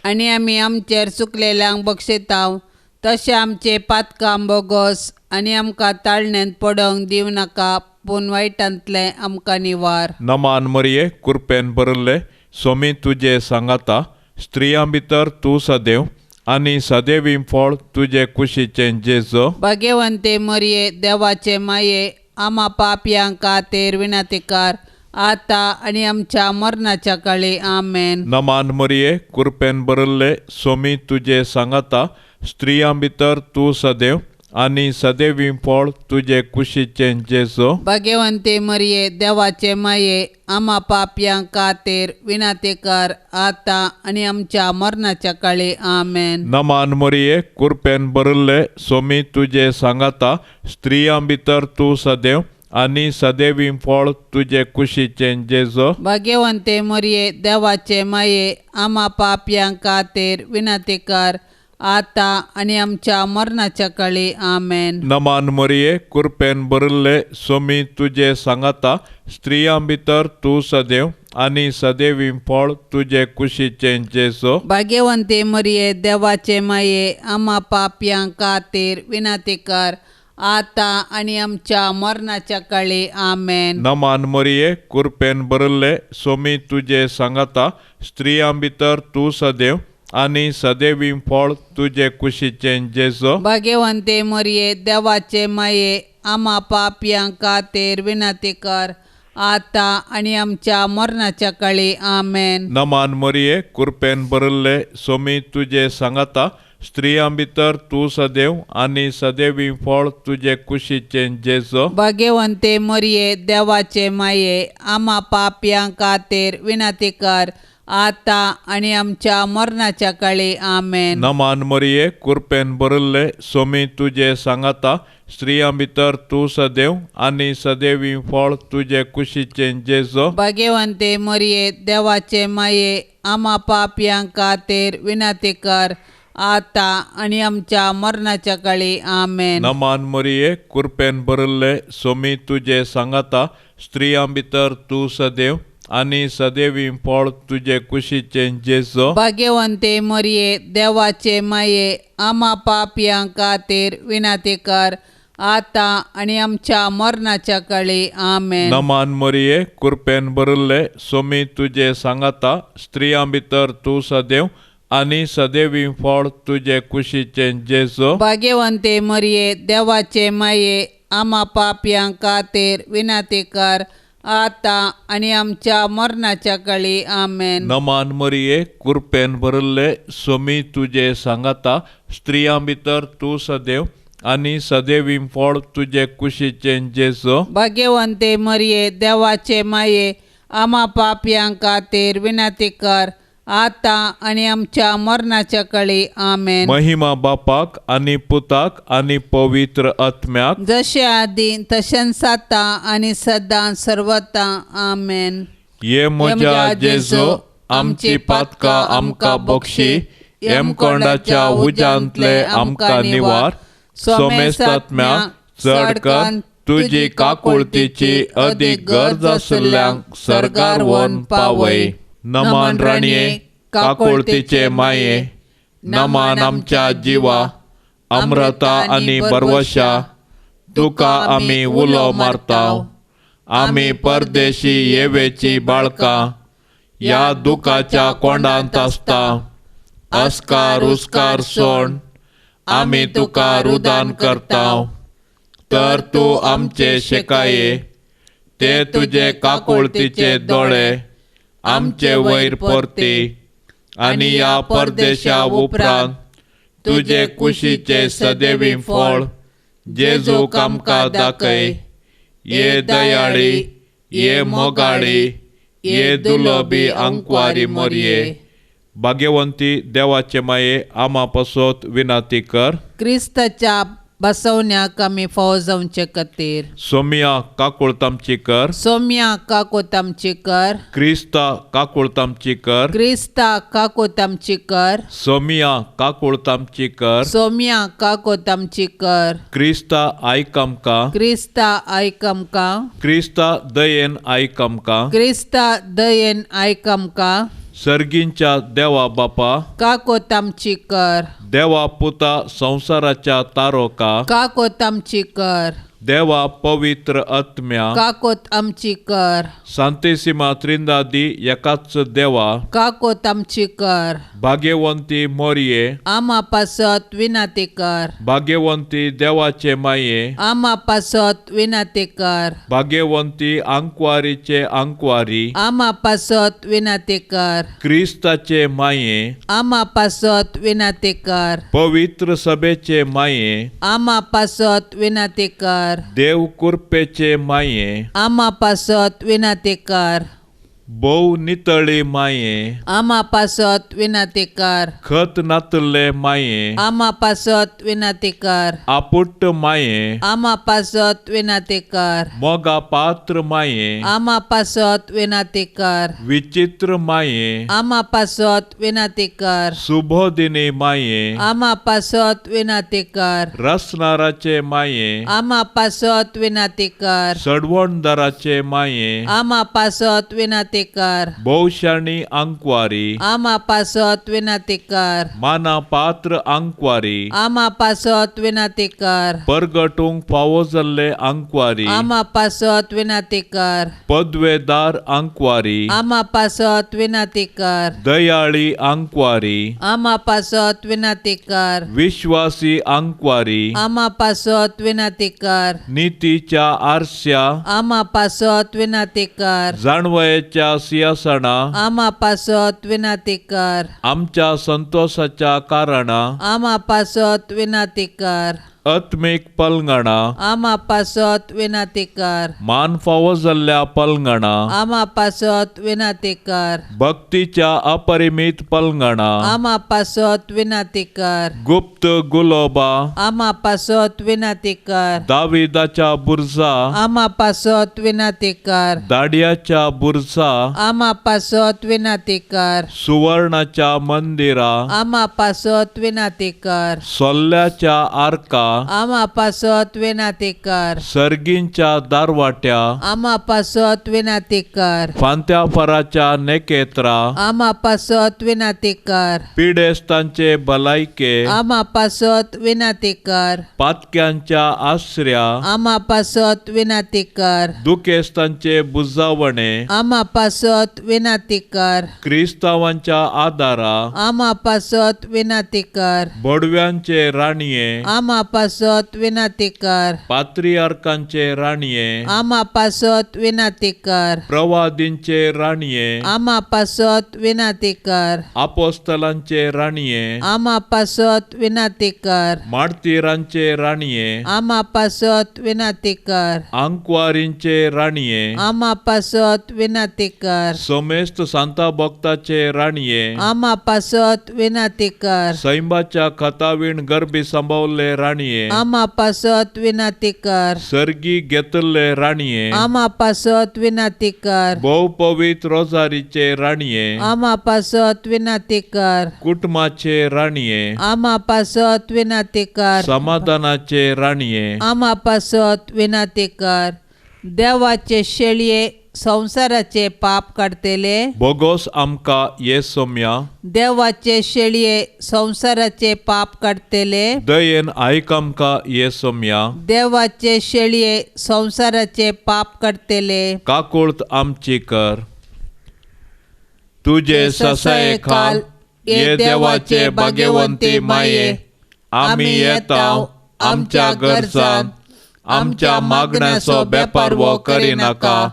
Speaker 3: आनी आमी आमचेर चुकलेल्यांक बक्षितांव. तशें आमचे पातकां बोगोस आनी आमकां ताळण्यांत पडोवंक दिवं नाका, पूण वायटांतले आमकां निवार.
Speaker 2: नमान मरिये कृपेन भरले सोमी तुजे सांगाता. स्त्रियां भितर तूं सदैव आनी सदैवी फळ तुजे कुशीचें जेजो.
Speaker 3: भाग्यवंते मरिये देवाचे माये, आमा पापयांक खातीर विनातिकार, आता आनी आमच्या मरणाच्या काळी आमेन.
Speaker 2: नमान मरिये कृपेन भरले सोमी तुजे सांगाता. स्त्रियां भितर तूं सदैव आनी सदैवी फळ तुजे कुशीचें जेजो.
Speaker 3: भाग्यवंते मरिये देवाचे माये, आमा पापयांक खातीर विनातिकार, आता आनी आमच्या मरणाच्या काळी आमेन.
Speaker 2: नमान मरिये कृपेन भरले सोमी तुजे सांगाता. स्त्रियां भितर तूं सदैव आनी सदैवी फळ तुजे कुशीचें जेजो.
Speaker 3: भाग्यवंते मरिये देवाचे माये, आमा पापयांक खातीर विनातिकार, आता आनी आमच्या मरणाच्या काळी आमेन.
Speaker 2: नमान मरिये कृपेन भरले सोमी तुजे सांगाता. स्त्रियां भितर तूं सदैव आनी सदैवी फळ तुजे कुशीचें जेजो.
Speaker 3: भाग्यवंते मरिये देवाचे माये, आमा पापयांक खातीर विनातिकार, आता आनी आमच्या मरणाच्या काळी आमेन.
Speaker 2: नमान मरिये कृपेन भरले सोमी तुजे सांगाता. स्त्रियां भितर तूं सदैव आनी सदैवी फळ तुजे कुशीचें जेजो.
Speaker 3: भाग्यवंते मरिये देवाचे माये, आमा पापयांक खातीर विनातिकार, आता आनी आमच्या मरणाच्या काळी आमेन.
Speaker 2: नमान मरिये कृपेन भरले सोमी तुजे सांगाता. स्त्रियां भितर तूं सदैव आनी सदैवी फळ तुजे कुशीचें जेजो.
Speaker 3: भाग्यवंते मरिये देवाचे माये, आमा पापयांक खातीर विनातिकार, आता आनी आमच्या मरणाच्या काळी आमेन.
Speaker 2: नमान मरिये कृपेन भरले सोमी तुजे सांगाता. स्त्रियां भितर तूं सदैव आनी सदैवी फळ तुजे कुशीचें जेजो.
Speaker 3: भाग्यवंते मरिये देवाचे माये, आमा पापयांक खातीर विनातिकार, आता आनी आमच्या मरणाच्या काळी आमेन.
Speaker 2: नमान मरिये कृपेन भरले सोमी तुजे सांगाता. स्त्रियां भितर तूं सदैव आनी सदैवी फळ तुजे कुशीचें जेजो.
Speaker 3: भाग्यवंते मरिये देवाचे माये, आमा पापयांक खातीर विनातिकार, आता आनी आमच्या मरणाच्या काळी आमेन.
Speaker 2: नमान मरिये कृपेन भरले सोमी तुजे सांगाता. स्त्रियां भितर तूं सदैव आनी सदैवी फळ तुजे कुशीचें जेजो.
Speaker 3: भाग्यवंते मरिये देवाचे माये, आमा पापयांक खातीर विनातिकार, आता आनी आमच्या मरणाच्या काळी आमेन.
Speaker 2: नमान मरिये कृपेन भरले सोमी तुजे सांगाता. स्त्रियां भितर तूं सदैव आनी सदैवी फळ तुजे कुशीचें जेजो.
Speaker 3: भाग्यवंते मरिये देवाचे माये, आमा पापयांक खातीर विनातिकार, आता आनी आमच्या मरणाच्या काळी आमेन.
Speaker 2: महिमा बापाक आनी पुताक आनी पवित्र आत्म्याक,
Speaker 3: जशें आदी तशेंच आता आनी सदां सर्वता आमेन.
Speaker 2: ये म्हज्या जेजो आमची पातकां आमकां बक्षी. हेमकोंडाच्या उज्यांतले आमकां निवार. सोमेस्त आत्म्या चड कर तुजी काकुळतीची अदीक गरज आसल्ल्यांक सरगार व्हरून पावय. नमान राणये काकुळतीचे माये, नमान आमच्या जिवा, अमृता आनी बरवशा, तुका आमी उलो मारताव. आमी परदेशी येवेची बाळकां ह्या दुखाच्या कोंडांत आसता. अस्कार उस्कार सोड आमी तुका रुदान करताव. तर तूं आमचे शेकाये, ते तुजे काकुळतीचे दोळे आमचे वयर परती. आनी ह्या परदेशा उपरांत तुजे कुशीचे सदैवी फळ जेजूक आमकां दाखय. ये दयाळी, ये मोगाळी, ये दुलोबी अंकवारी मरिये. भाग्यवंती देवाचे माये आमा पासत विनाती कर.
Speaker 3: क्रिस्ताच्या बसवण्याक आमी फावो जावचे खातीर
Speaker 2: सोमिया काकुळतामची कर
Speaker 3: सोम्या काकोतामची कर
Speaker 2: क्रिस्ता काकुळतामची कर
Speaker 3: क्रिस्ता काकोतामची कर
Speaker 2: सोमिया काकुळतामची कर
Speaker 3: सोम्या काकोतामची कर
Speaker 2: क्रिस्ता आयक आमकां
Speaker 3: क्रिस्ता आयक आमकां
Speaker 2: क्रिस्ता दयेन आयक आमकां
Speaker 3: क्रिस्ता दयेन आयक आमकां
Speaker 2: सर्गींच्या देवा बापा
Speaker 3: काकोतामची कर
Speaker 2: देवा पुता संसाराच्या तारोका
Speaker 3: काकोतामची कर
Speaker 2: देवा पवित्र आत्म्या
Speaker 3: काकोत आमची कर
Speaker 2: सांतेसिमा त्रिंदादी एकाच देवा
Speaker 3: काकोत आमची कर
Speaker 2: भाग्यवंती मोरये
Speaker 3: आमा पासत विनाते कर
Speaker 2: भाग्यवंती देवाचे माये
Speaker 3: आमा पासत विनाते कर
Speaker 2: भाग्यवंती अंकवारीचे अंकवारी
Speaker 3: आमा पासत विनाते कर
Speaker 2: क्रिस्ताचे माये
Speaker 3: आमा पासत विनाते कर
Speaker 2: पवित्र सभेचे माये
Speaker 3: आमा पासत विनाते कर
Speaker 2: देव कुरपेचे माये
Speaker 3: आमा पासत विनाते कर
Speaker 2: भोव नितळी माये
Speaker 3: आमा पासत विनाते कर
Speaker 2: खत नातले माये
Speaker 3: आमा पासत विनाते कर
Speaker 2: आपुट्ट माये
Speaker 3: आमा पासत विनाते कर
Speaker 2: मोगा पात्र माये
Speaker 3: आमा पासत विनाते कर
Speaker 2: विचित्र माये
Speaker 3: आमा पासत विनाते कर
Speaker 2: सुबोधिनी माये
Speaker 3: आमा पासत विनाते कर
Speaker 2: रसनाराचे माये
Speaker 3: आमा पासत विनाते कर
Speaker 2: सडवणदाराचे माये
Speaker 3: आमा पासत विनाते कर
Speaker 2: भौशाणी अंकवारी
Speaker 3: आमा पासत विनाते कर
Speaker 2: माना पात्र अंकवारी
Speaker 3: आमा पासत विनाते कर
Speaker 2: परगटूंक फावो जाल्ले अंकवारी
Speaker 3: आमा पासत विनाते कर
Speaker 2: पदवेदार अंकवारी
Speaker 3: आमा पासत विनाते कर
Speaker 2: दयाळी अंकवारी
Speaker 3: आमा पासत विनाते कर
Speaker 2: विश्वासी अंकवारी
Speaker 3: आमा पासत विनाते कर
Speaker 2: नीतीच्या आरस्या
Speaker 3: आमा पासत विनाते कर
Speaker 2: जाणवयेच्या सिंहासना
Speaker 3: आमा पासत विनाते कर
Speaker 2: आमच्या संतोषाच्या कारणा
Speaker 3: आमा पासत विनाते कर
Speaker 2: आत्मिक पलंगणा
Speaker 3: आमा पासत विनाते कर
Speaker 2: मान फावो जाल्ल्या पलंगणा
Speaker 3: आमा पासत विनाते कर
Speaker 2: भक्तीच्या अपरिमित पलंगणा
Speaker 3: आमा पासत विनाते कर
Speaker 2: गुप्त गुलोबा
Speaker 3: आमा पासत विनाते कर
Speaker 2: दाविदाच्या बुरजा
Speaker 3: आमा पासत विनाते कर
Speaker 2: दाडियाच्या बुरजा
Speaker 3: आमा पासत विनाते कर
Speaker 2: सुवर्णाच्या मंदिरा
Speaker 3: आमा पासत विनाते कर
Speaker 2: सोल्ल्याच्या आर्का
Speaker 3: आमा पासत विनाते कर
Speaker 2: सर्गींच्या दारवाट्या
Speaker 3: आमा पासत विनाते कर
Speaker 2: फांत्या फराच्या नेकेत्रा
Speaker 3: आमा पासत विनाते कर
Speaker 2: पिडेस्तांचे भलायके
Speaker 3: आमा पासत विनाते कर
Speaker 2: पातक्यांच्या आश्र्या
Speaker 3: आमा पासत विनाते कर
Speaker 2: दुखेस्तांचे बुजावणे
Speaker 3: आमा पासत विनाते कर
Speaker 2: क्रिस्तावांच्या आदारा
Speaker 3: आमा पासत विनाते कर
Speaker 2: बडव्यांचे राणये
Speaker 3: आमा पासत विनाते कर
Speaker 2: पात्रियार्कांचे राणये
Speaker 3: आमा पासत विनाते कर
Speaker 2: प्रवादींचे राणये
Speaker 3: आमा पासत विनाते कर
Speaker 2: आपोस्तलांचे राणये
Speaker 3: आमा पासत विनाते कर
Speaker 2: मार्तिरांचे राणये
Speaker 3: आमा पासत विनाते कर
Speaker 2: अंकवारींचे राणये
Speaker 3: आमा पासत विनाते कर
Speaker 2: सोमेस्त सांता भक्ताचे राणये
Speaker 3: आमा पासत विनाते कर
Speaker 2: सैंबाच्या खतावीण गर्भी संभवले राणये
Speaker 3: आमा पासत विनाते कर
Speaker 2: सर्गी घेतले राणये
Speaker 3: आमा पासत विनाते कर
Speaker 2: भोव पवित्र रोजारीचे राणये
Speaker 3: आमा पासत विनाते कर
Speaker 2: कुटुंबाचे राणये
Speaker 3: आमा पासत विनाते कर
Speaker 2: समाधानाचे राणये
Speaker 3: आमा पासत विनाते कर देवाचे शेळये संसाराचे पाप काडतेले
Speaker 2: बोगोस आमका ये सोम्या
Speaker 3: देवाचे शेळये संसाराचे पाप काडतेले
Speaker 2: दयेन आयक आमका ये सोम्या
Speaker 3: देवाचे शेळये संसाराचे पाप काडतेले
Speaker 2: काकुळत आमची कर तुझे ससाये खाल ये देवाचे भाग्यवंती माये आम्ही येताव आमच्या गरजान आमच्या मागण्याचो बेपार वो करिनाका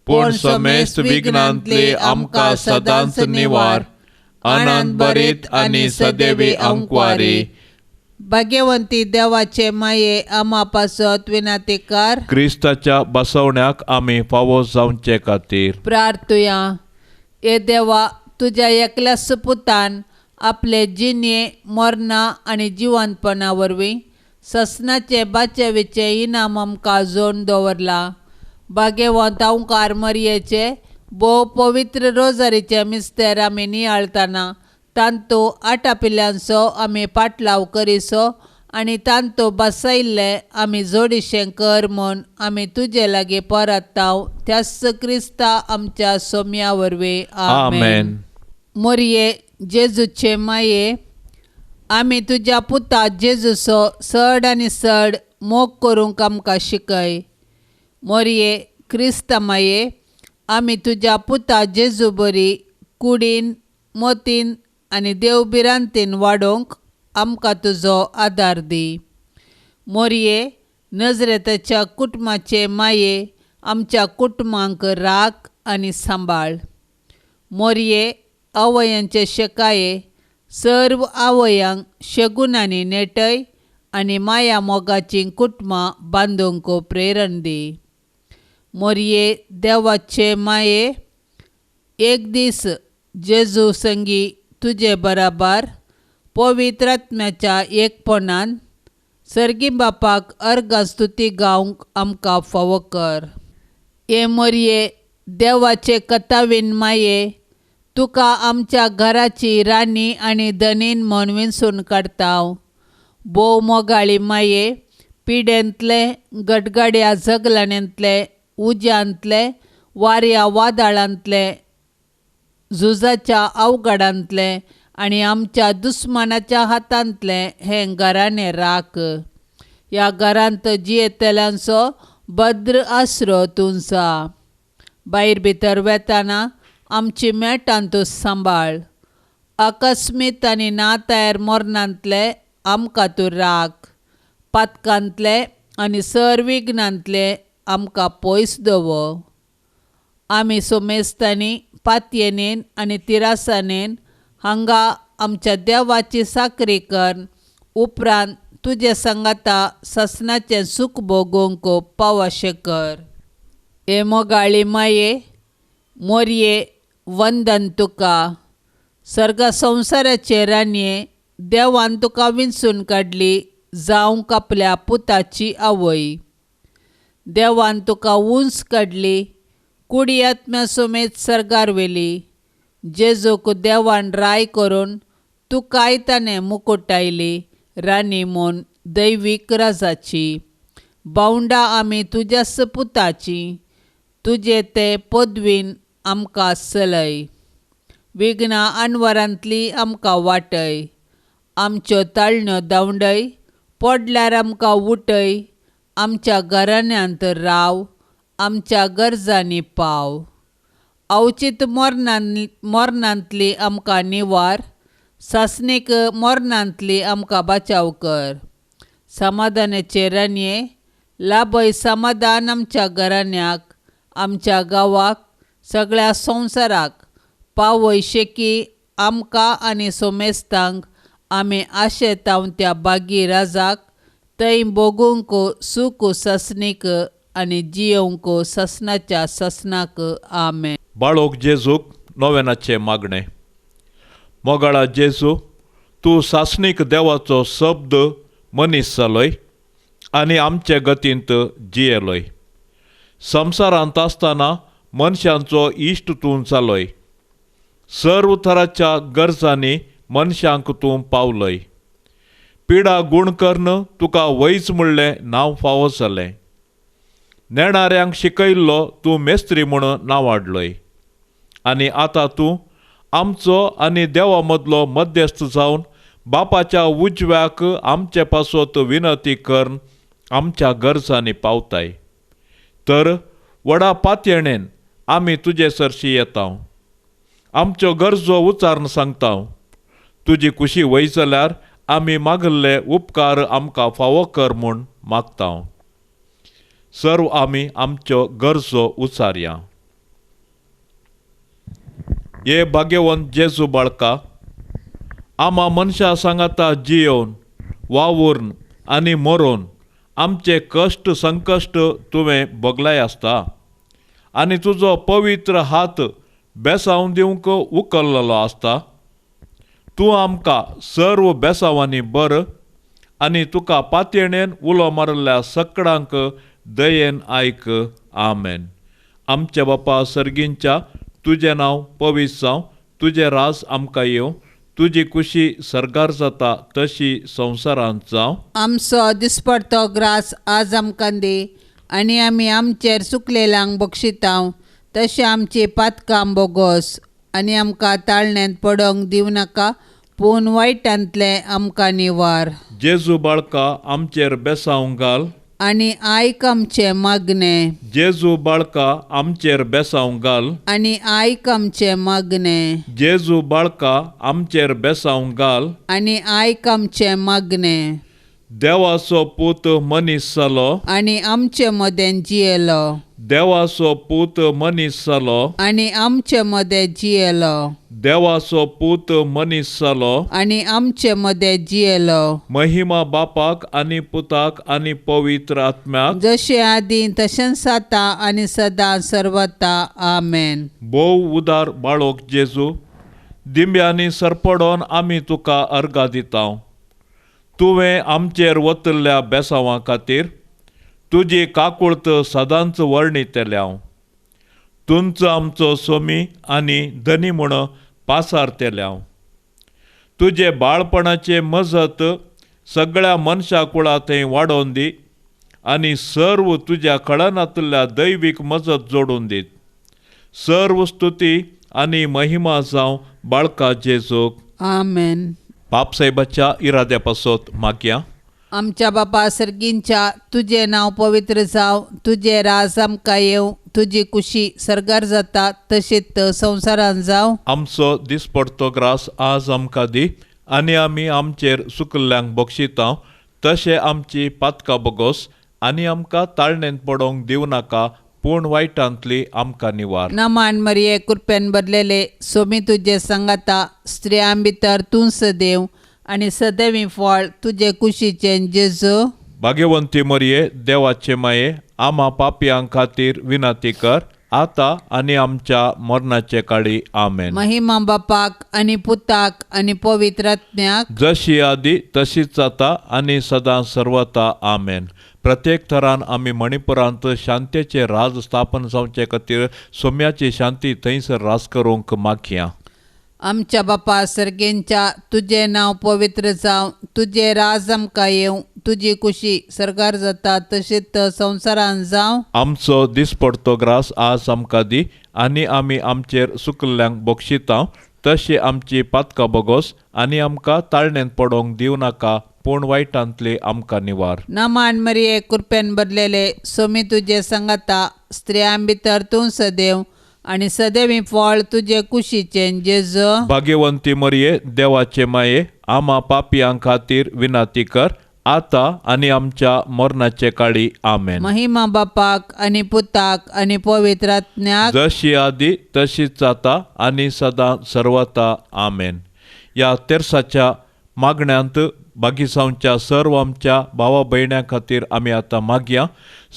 Speaker 2: पूण समेस्त विघ्नांतली आमकां सदांच निवार आनंद बरीत आनी सदैवी अंकवारी
Speaker 3: भाग्यवंती देवाचे माये आमा पासत विनाते कर
Speaker 2: क्रिस्ताच्या बसवण्याक आमी फावो जावचे खातीर
Speaker 3: प्रार्थुया ए देवा तुझ्या एकल्याच पुतान आपले जिणे मरणा आणि जिवंतपणा वरवीं ससनाचे बाचेविचे इनाम आमकां जोडून दवरला. भाग्यवंत ओंकार मरयेचे भोव पवित्र रोजारीचे मिस्तेर आमी नियाळतना तांतू 8 पिल्यांचो आमी पाटलाव करिसो आनी तांतू बसयल्ले आमी जोडिशें कर म्हूण आमी तुजे लागीं परताव त्याच क्रिस्ता आमच्या सोम्या वरवीं.
Speaker 2: आमेन.
Speaker 3: मोरये जेजूचे माये, आमी तुज्या पुता जेजूचो चड आनी चड मोग करूंक आमकां शिकय. मोरये क्रिस्त माये, आमी तुज्या पुता जेजू बरी कुडीन मोतीन आनी देवबिरांतीन वाडोवंक आमकां तुजो आदार दी. मोरये नजरेताच्या कुटुंबाचे माये, आमच्या कुटुंबांक राख आनी सांबाळ. मोरये आवयांचे शेकाये, सर्व आवयांक शेगुनांनी नेटय आनी माया मोगाचीं कुटुंबां बांदूंक प्रेरण दी. मोरये देवाचे माये, एक दीस जेजू संगी तुजे बराबर पवित्र आत्म्याच्या एकपणान सर्गी बापाक अर्गां स्तुती गावंक आमकां फावो कर. हे मोरये देवाचे कथावीन माये, तुका आमच्या घराची राणी आनी धनीन म्हूण विंचून काडटाव. भोव मोगाळी माये, पिडेंतले गडगड्या जगलांतले उज्यांतले वाऱ्या वादळांतले झुजाच्या अवघडांतले आनी आमच्या दुस्मानाच्या हातांतले हें घराणें राख. ह्या घरांत जियेतल्यांचो भद्र आसरो तुंचा. भायर भितर वेताना आमची मेटां तूं सांबाळ. अकस्मीत आनी ना तयार मरणांतले आमकां तूं राख. पातकांतले आनी सर विघ्नांतले आमकां पयस दवर. आमी सोमेस्तांनी पातयेनीन आनी तिरासानीन हांगा आमच्या देवाची साकरी कर. उपरांत तुजे सांगाता ससनाचें सूख भोगूंक पावशें कर. हे मोगाळी माये, मोरये वंदन तुका. सर्ग संवसाराचे रानये, देवान तुका विंचून काडली जावंक आपल्या पुताची आवय. देवान तुका उंच काडली, कुडी आत्म्या समेत सर्गार व्हेली. जेजूक देवान राय करून तुका आयताने मुकुटायली राणी म्हूण दैवीक राजाची. बावंडा आमी तुज्याच पुताची, तुजे ते पदवीन आमकां चलय. विघ्नां आनवरांतली आमकां वाटय. आमच्यो ताळण्यो धांवडय, पडल्यार आमकां उठय. आमच्या घराण्यांत राव, आमच्या गरजांनी पाव. अवचित मरणांतली आमकां निवार, सासणीक मरणांतली आमकां बचाव कर. समाधानाचे रानये, लाभय समाधान आमच्या घराण्याक, आमच्या गांवाक, सगळ्या संवसाराक. पावय शेकी आमकां आनी सोमेस्तांक. आमी आशेताव त्या बागी राजाक, थंय भोगूंक सूख ससनीक आनी जियोंक ससनाच्या ससनाक. आमेन.
Speaker 2: बाळोक जेजूक नोवेनाचे मागणे. मोगाळा जेजू, तूं सासणीक देवाचो शब्द मनीस जालोय आनी आमचे गतींत जियेलोय. संवसारांत आसतना मनशांचो इश्ट तूं जालोय. सर्व तराच्या गरजांनी मनशांक तूं पावलय. पिडा गूण कर्ण तुका वैच म्हणलें नांव फावो जालें. नेणाऱ्यांक शिकयल्लो तूं मेस्त्री म्हूण नांवाडलोय. आनी आतां तूं आमचो आनी देवा मदलो मध्यस्थ जावन बापाच्या उजव्याक आमचे पासत विनंती करून आमच्या गरजांनी पावताय. तर व्हडा पातयेणेन आमी तुजे सरशी येताव. आमच्यो गरजो उचारून सांगताव. तुजी कुशी वय जाल्यार आमी मागल्ले उपकार आमकां फावो कर म्हूण मागताव. सर्व आमी आमच्यो गरजो उचारया. हे भाग्यवंत जेजू बाळका, आमा मनशा सांगाता जियोवन वावूरून आनी मरोवन आमचे कश्ट संकश्ट तुवें भोगलाय आसता आनी तुजो पवित्र हात बेसांव दिवंक उखल्लो आसता. तूं आमकां सर्व बेसांवांनी बर आनी तुका पातयेणेन उलो मारिल्ल्या सगळ्यांक दयेन आयक. आमेन. आमच्या बापा सर्गींच्या, तुजें नांव पवित्र जावं, तुजें राज आमकां येवं, तुजी कुशी सरकार जाता तशी संवसारांत जावं.
Speaker 3: आमचो दिसपडतो ग्रास आज आमकां दे, आनी आमी आमचेर चुकलेल्यांक बक्षितांव तशें आमची पातकां बोगोस, आनी आमकां ताळण्यांत पडोंक दिवं नाका, पूण वायटांतले आमकां निवार.
Speaker 2: जेजू बाळका आमचेर बेसांव घाल.
Speaker 3: आनी आयक आमचें मागणें.
Speaker 2: जेजू बाळका आमचेर बेसांव घाल.
Speaker 3: आनी आयक आमचें मागणें.
Speaker 2: जेजू बाळका आमचेर बेसांव घाल.
Speaker 3: आनी आयक आमचें मागणें.
Speaker 2: देवाचो पूत मनीस जालो.
Speaker 3: आनी आमचे मदें जियेलो.
Speaker 2: देवाचो पूत मनीस जालो.
Speaker 3: आनी आमचे मदें जियेलो.
Speaker 2: देवाचो पूत मनीस जालो.
Speaker 3: आनी आमचे मदें जियेलो.
Speaker 2: महिमा बापाक आनी पुताक आनी पवित्र आत्म्याक,
Speaker 3: जशें आदीं तशेंच जाता आनी सदां सर्वता. आमेन.
Speaker 2: बोव उदार बाळोक जेजू, दिंब्यांनी सरपडोन आमी तुका अर्गां दितांव. तुवें आमचेर वतल्ल्या बेसांवा खातीर तुजी काकुळत सदांच वर्णितल्याव. तुमचो आमचो सोमी आनी धनी म्हूण पासारतेल्याव. तुजे बाळपणाचे मजत सगळ्या मनशा कुळा थंय वाडोवन दी, आनी सर्व तुज्या कळनातल्या दैवीक मजत जोडून दीत. सर्व स्तुती आनी महिमा जावं बाळका जेजूक.
Speaker 3: आमेन.
Speaker 2: बापसाहेबाच्या इराद्या पासत मागया.
Speaker 3: आमच्या बापा सर्गींच्या, तुजें नांव पवित्र जावं, तुजें राज आमकां येवं, तुजी कुशी सरकार जाता तशीच संवसारांत जावं.
Speaker 2: आमचो दिसपडतो ग्रास आज आमकां दी, आनी आमी आमचेर चुकल्ल्यांक बक्षितांव तशें आमची पातकां बोगोस, आनी आमकां ताळणेंत पडोंक दिवं नाका, पूण वायटांतली आमकां निवार.
Speaker 3: नमान मरिये कृपेन भरलेले, सोमी तुजे सांगाता, स्त्रियां भितर तूं सदैव, आनी सदैवी फळ तुजे कुशीचें जेजू.
Speaker 2: भाग्यवंती मरिये, देवाचे माये, आम्हा पापयां खातीर विनंती कर, आता आनी आमच्या मरणाचे काळी. आमेन.
Speaker 3: महिमा बापाक आनी पुताक आनी पवित्र आत्म्याक,
Speaker 2: जशी आदी तशीच जाता आनी सदां सर्वता. आमेन. प्रत्येक थरान आमी मणिपुरांत शांतेचे राज स्थापन जावचे खातीर सोम्याची शांती थंयसर रास करूंक मागया.
Speaker 3: आमच्या बापा सर्गेंच्या, तुजें नांव पवित्र जावं, तुजें राज आमकां येवं, तुजी कुशी सरकार जाता तशीच संवसारांत जावं.
Speaker 2: आमचो दिसपडतो ग्रास आज आमकां दी, आनी आमी आमचेर चुकल्ल्यांक बक्षितांव तशी आमची पातकां बोगोस, आनी आमकां ताळणेंत पडोंक दिवं नाका, पूण वायटांतली आमकां निवार.
Speaker 3: नमान मरिये कृपेन भरलेले, सोमी तुजे सांगाता, स्त्रियां भितर तूं सदैव, आनी सदैवी फळ तुजे कुशीचें जेजू.
Speaker 2: भाग्यवंती मरिये, देवाचे माये, आम्हा पापयां खातीर विनंती कर, आता आनी आमच्या मरणाचे काळी. आमेन.
Speaker 3: महिमा बापाक आनी पुताक आनी पवित्र आत्म्याक,
Speaker 2: जशी आदी तशीच जाता आनी सदां सर्वता. आमेन. या तेरसाच्या मागण्यांत बागिसांच्या सर्व आमच्या भावा भयण्यां खातीर आमी आतां मागया.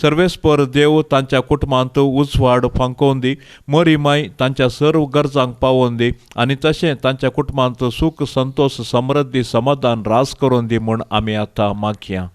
Speaker 2: सर्वेस्पर देव तांच्या कुटुंबांत उजवाड फांकोवन दी, मरी माय तांच्या सर्व गरजांक पावोवन दी, आनी तशें तांच्या कुटुंबांत सूख संतोष समृद्धी समाधान रास करून दी म्हूण आमी आतां मागया.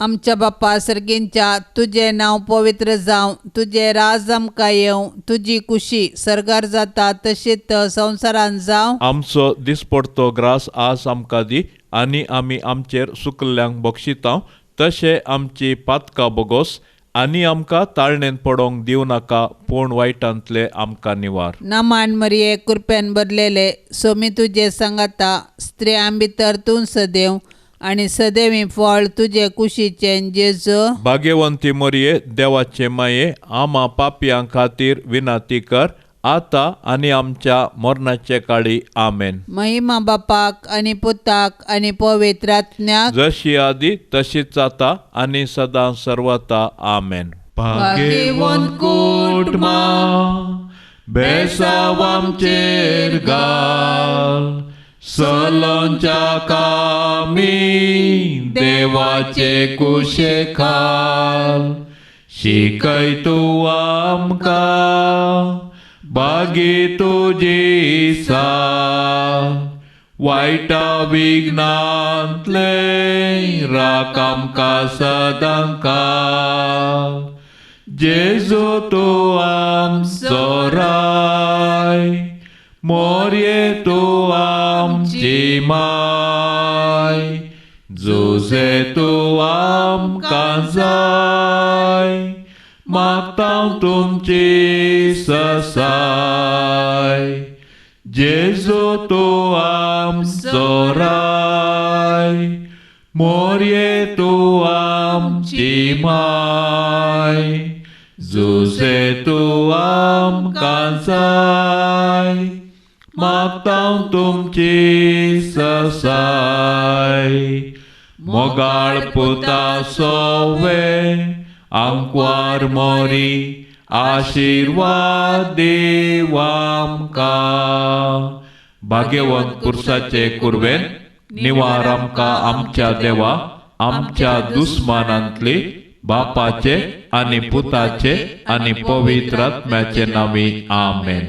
Speaker 3: आमच्या बापा सर्गेंच्या, तुजें नांव पवित्र जावं, तुजें राज आमकां येवं, तुजी कुशी सरकार जाता तशीच संवसारांत जावं.
Speaker 2: आमचो दिसपडतो ग्रास आज आमकां दी, आनी आमी आमचेर चुकल्ल्यांक बक्षितांव तशें आमची पातकां बोगोस, आनी आमकां ताळणेंत पडोंक दिवं नाका, पूण वायटांतले आमकां निवार.
Speaker 3: नमान मरिये कृपेन भरलेले, सोमी तुजे सांगाता, स्त्रियां भितर तूं सदैव, आनी सदैवी फळ तुजे कुशीचें जेजू.
Speaker 2: भाग्यवंती मरिये, देवाचे माये, आम्हा पापयां खातीर विनंती कर, आता आनी आमच्या मरणाचे काळी. आमेन.
Speaker 3: महिमा बापाक आनी पुताक आनी पवित्र आत्म्याक,
Speaker 2: जशी आदी तशीच जाता आनी सदां सर्वता. आमेन.
Speaker 3: भाग्यवंत
Speaker 2: कुटुंबा, बेसांव आमचेर घाल, सलोंच्या कामी देवाचे कुशे खाल, शिकय तूं आमकां बागी तुजी सा, वाईटा विघ्नांतले राख आमकां सदांकाळ जेजू तूं आमचो राय मोरये तूं आमची माय जोजे तूं आमकां जाय मागतां तुमची ससाय जेजू तूं आमचो राय मोरये तूं आमची माय जोजे तूं आमकां जाय मागतां तुमची ससाय मोगाळ पुता सोवे आमकां मोरी आशीर्वाद देव आमकां भाग्यवंत पुरुषाचे कुरवेन निवार आमकां आमच्या देवा आमच्या दुस्मानांतली बापाचे आनी पुताचे आनी पवित्र आत्म्याचे नामी आमेन.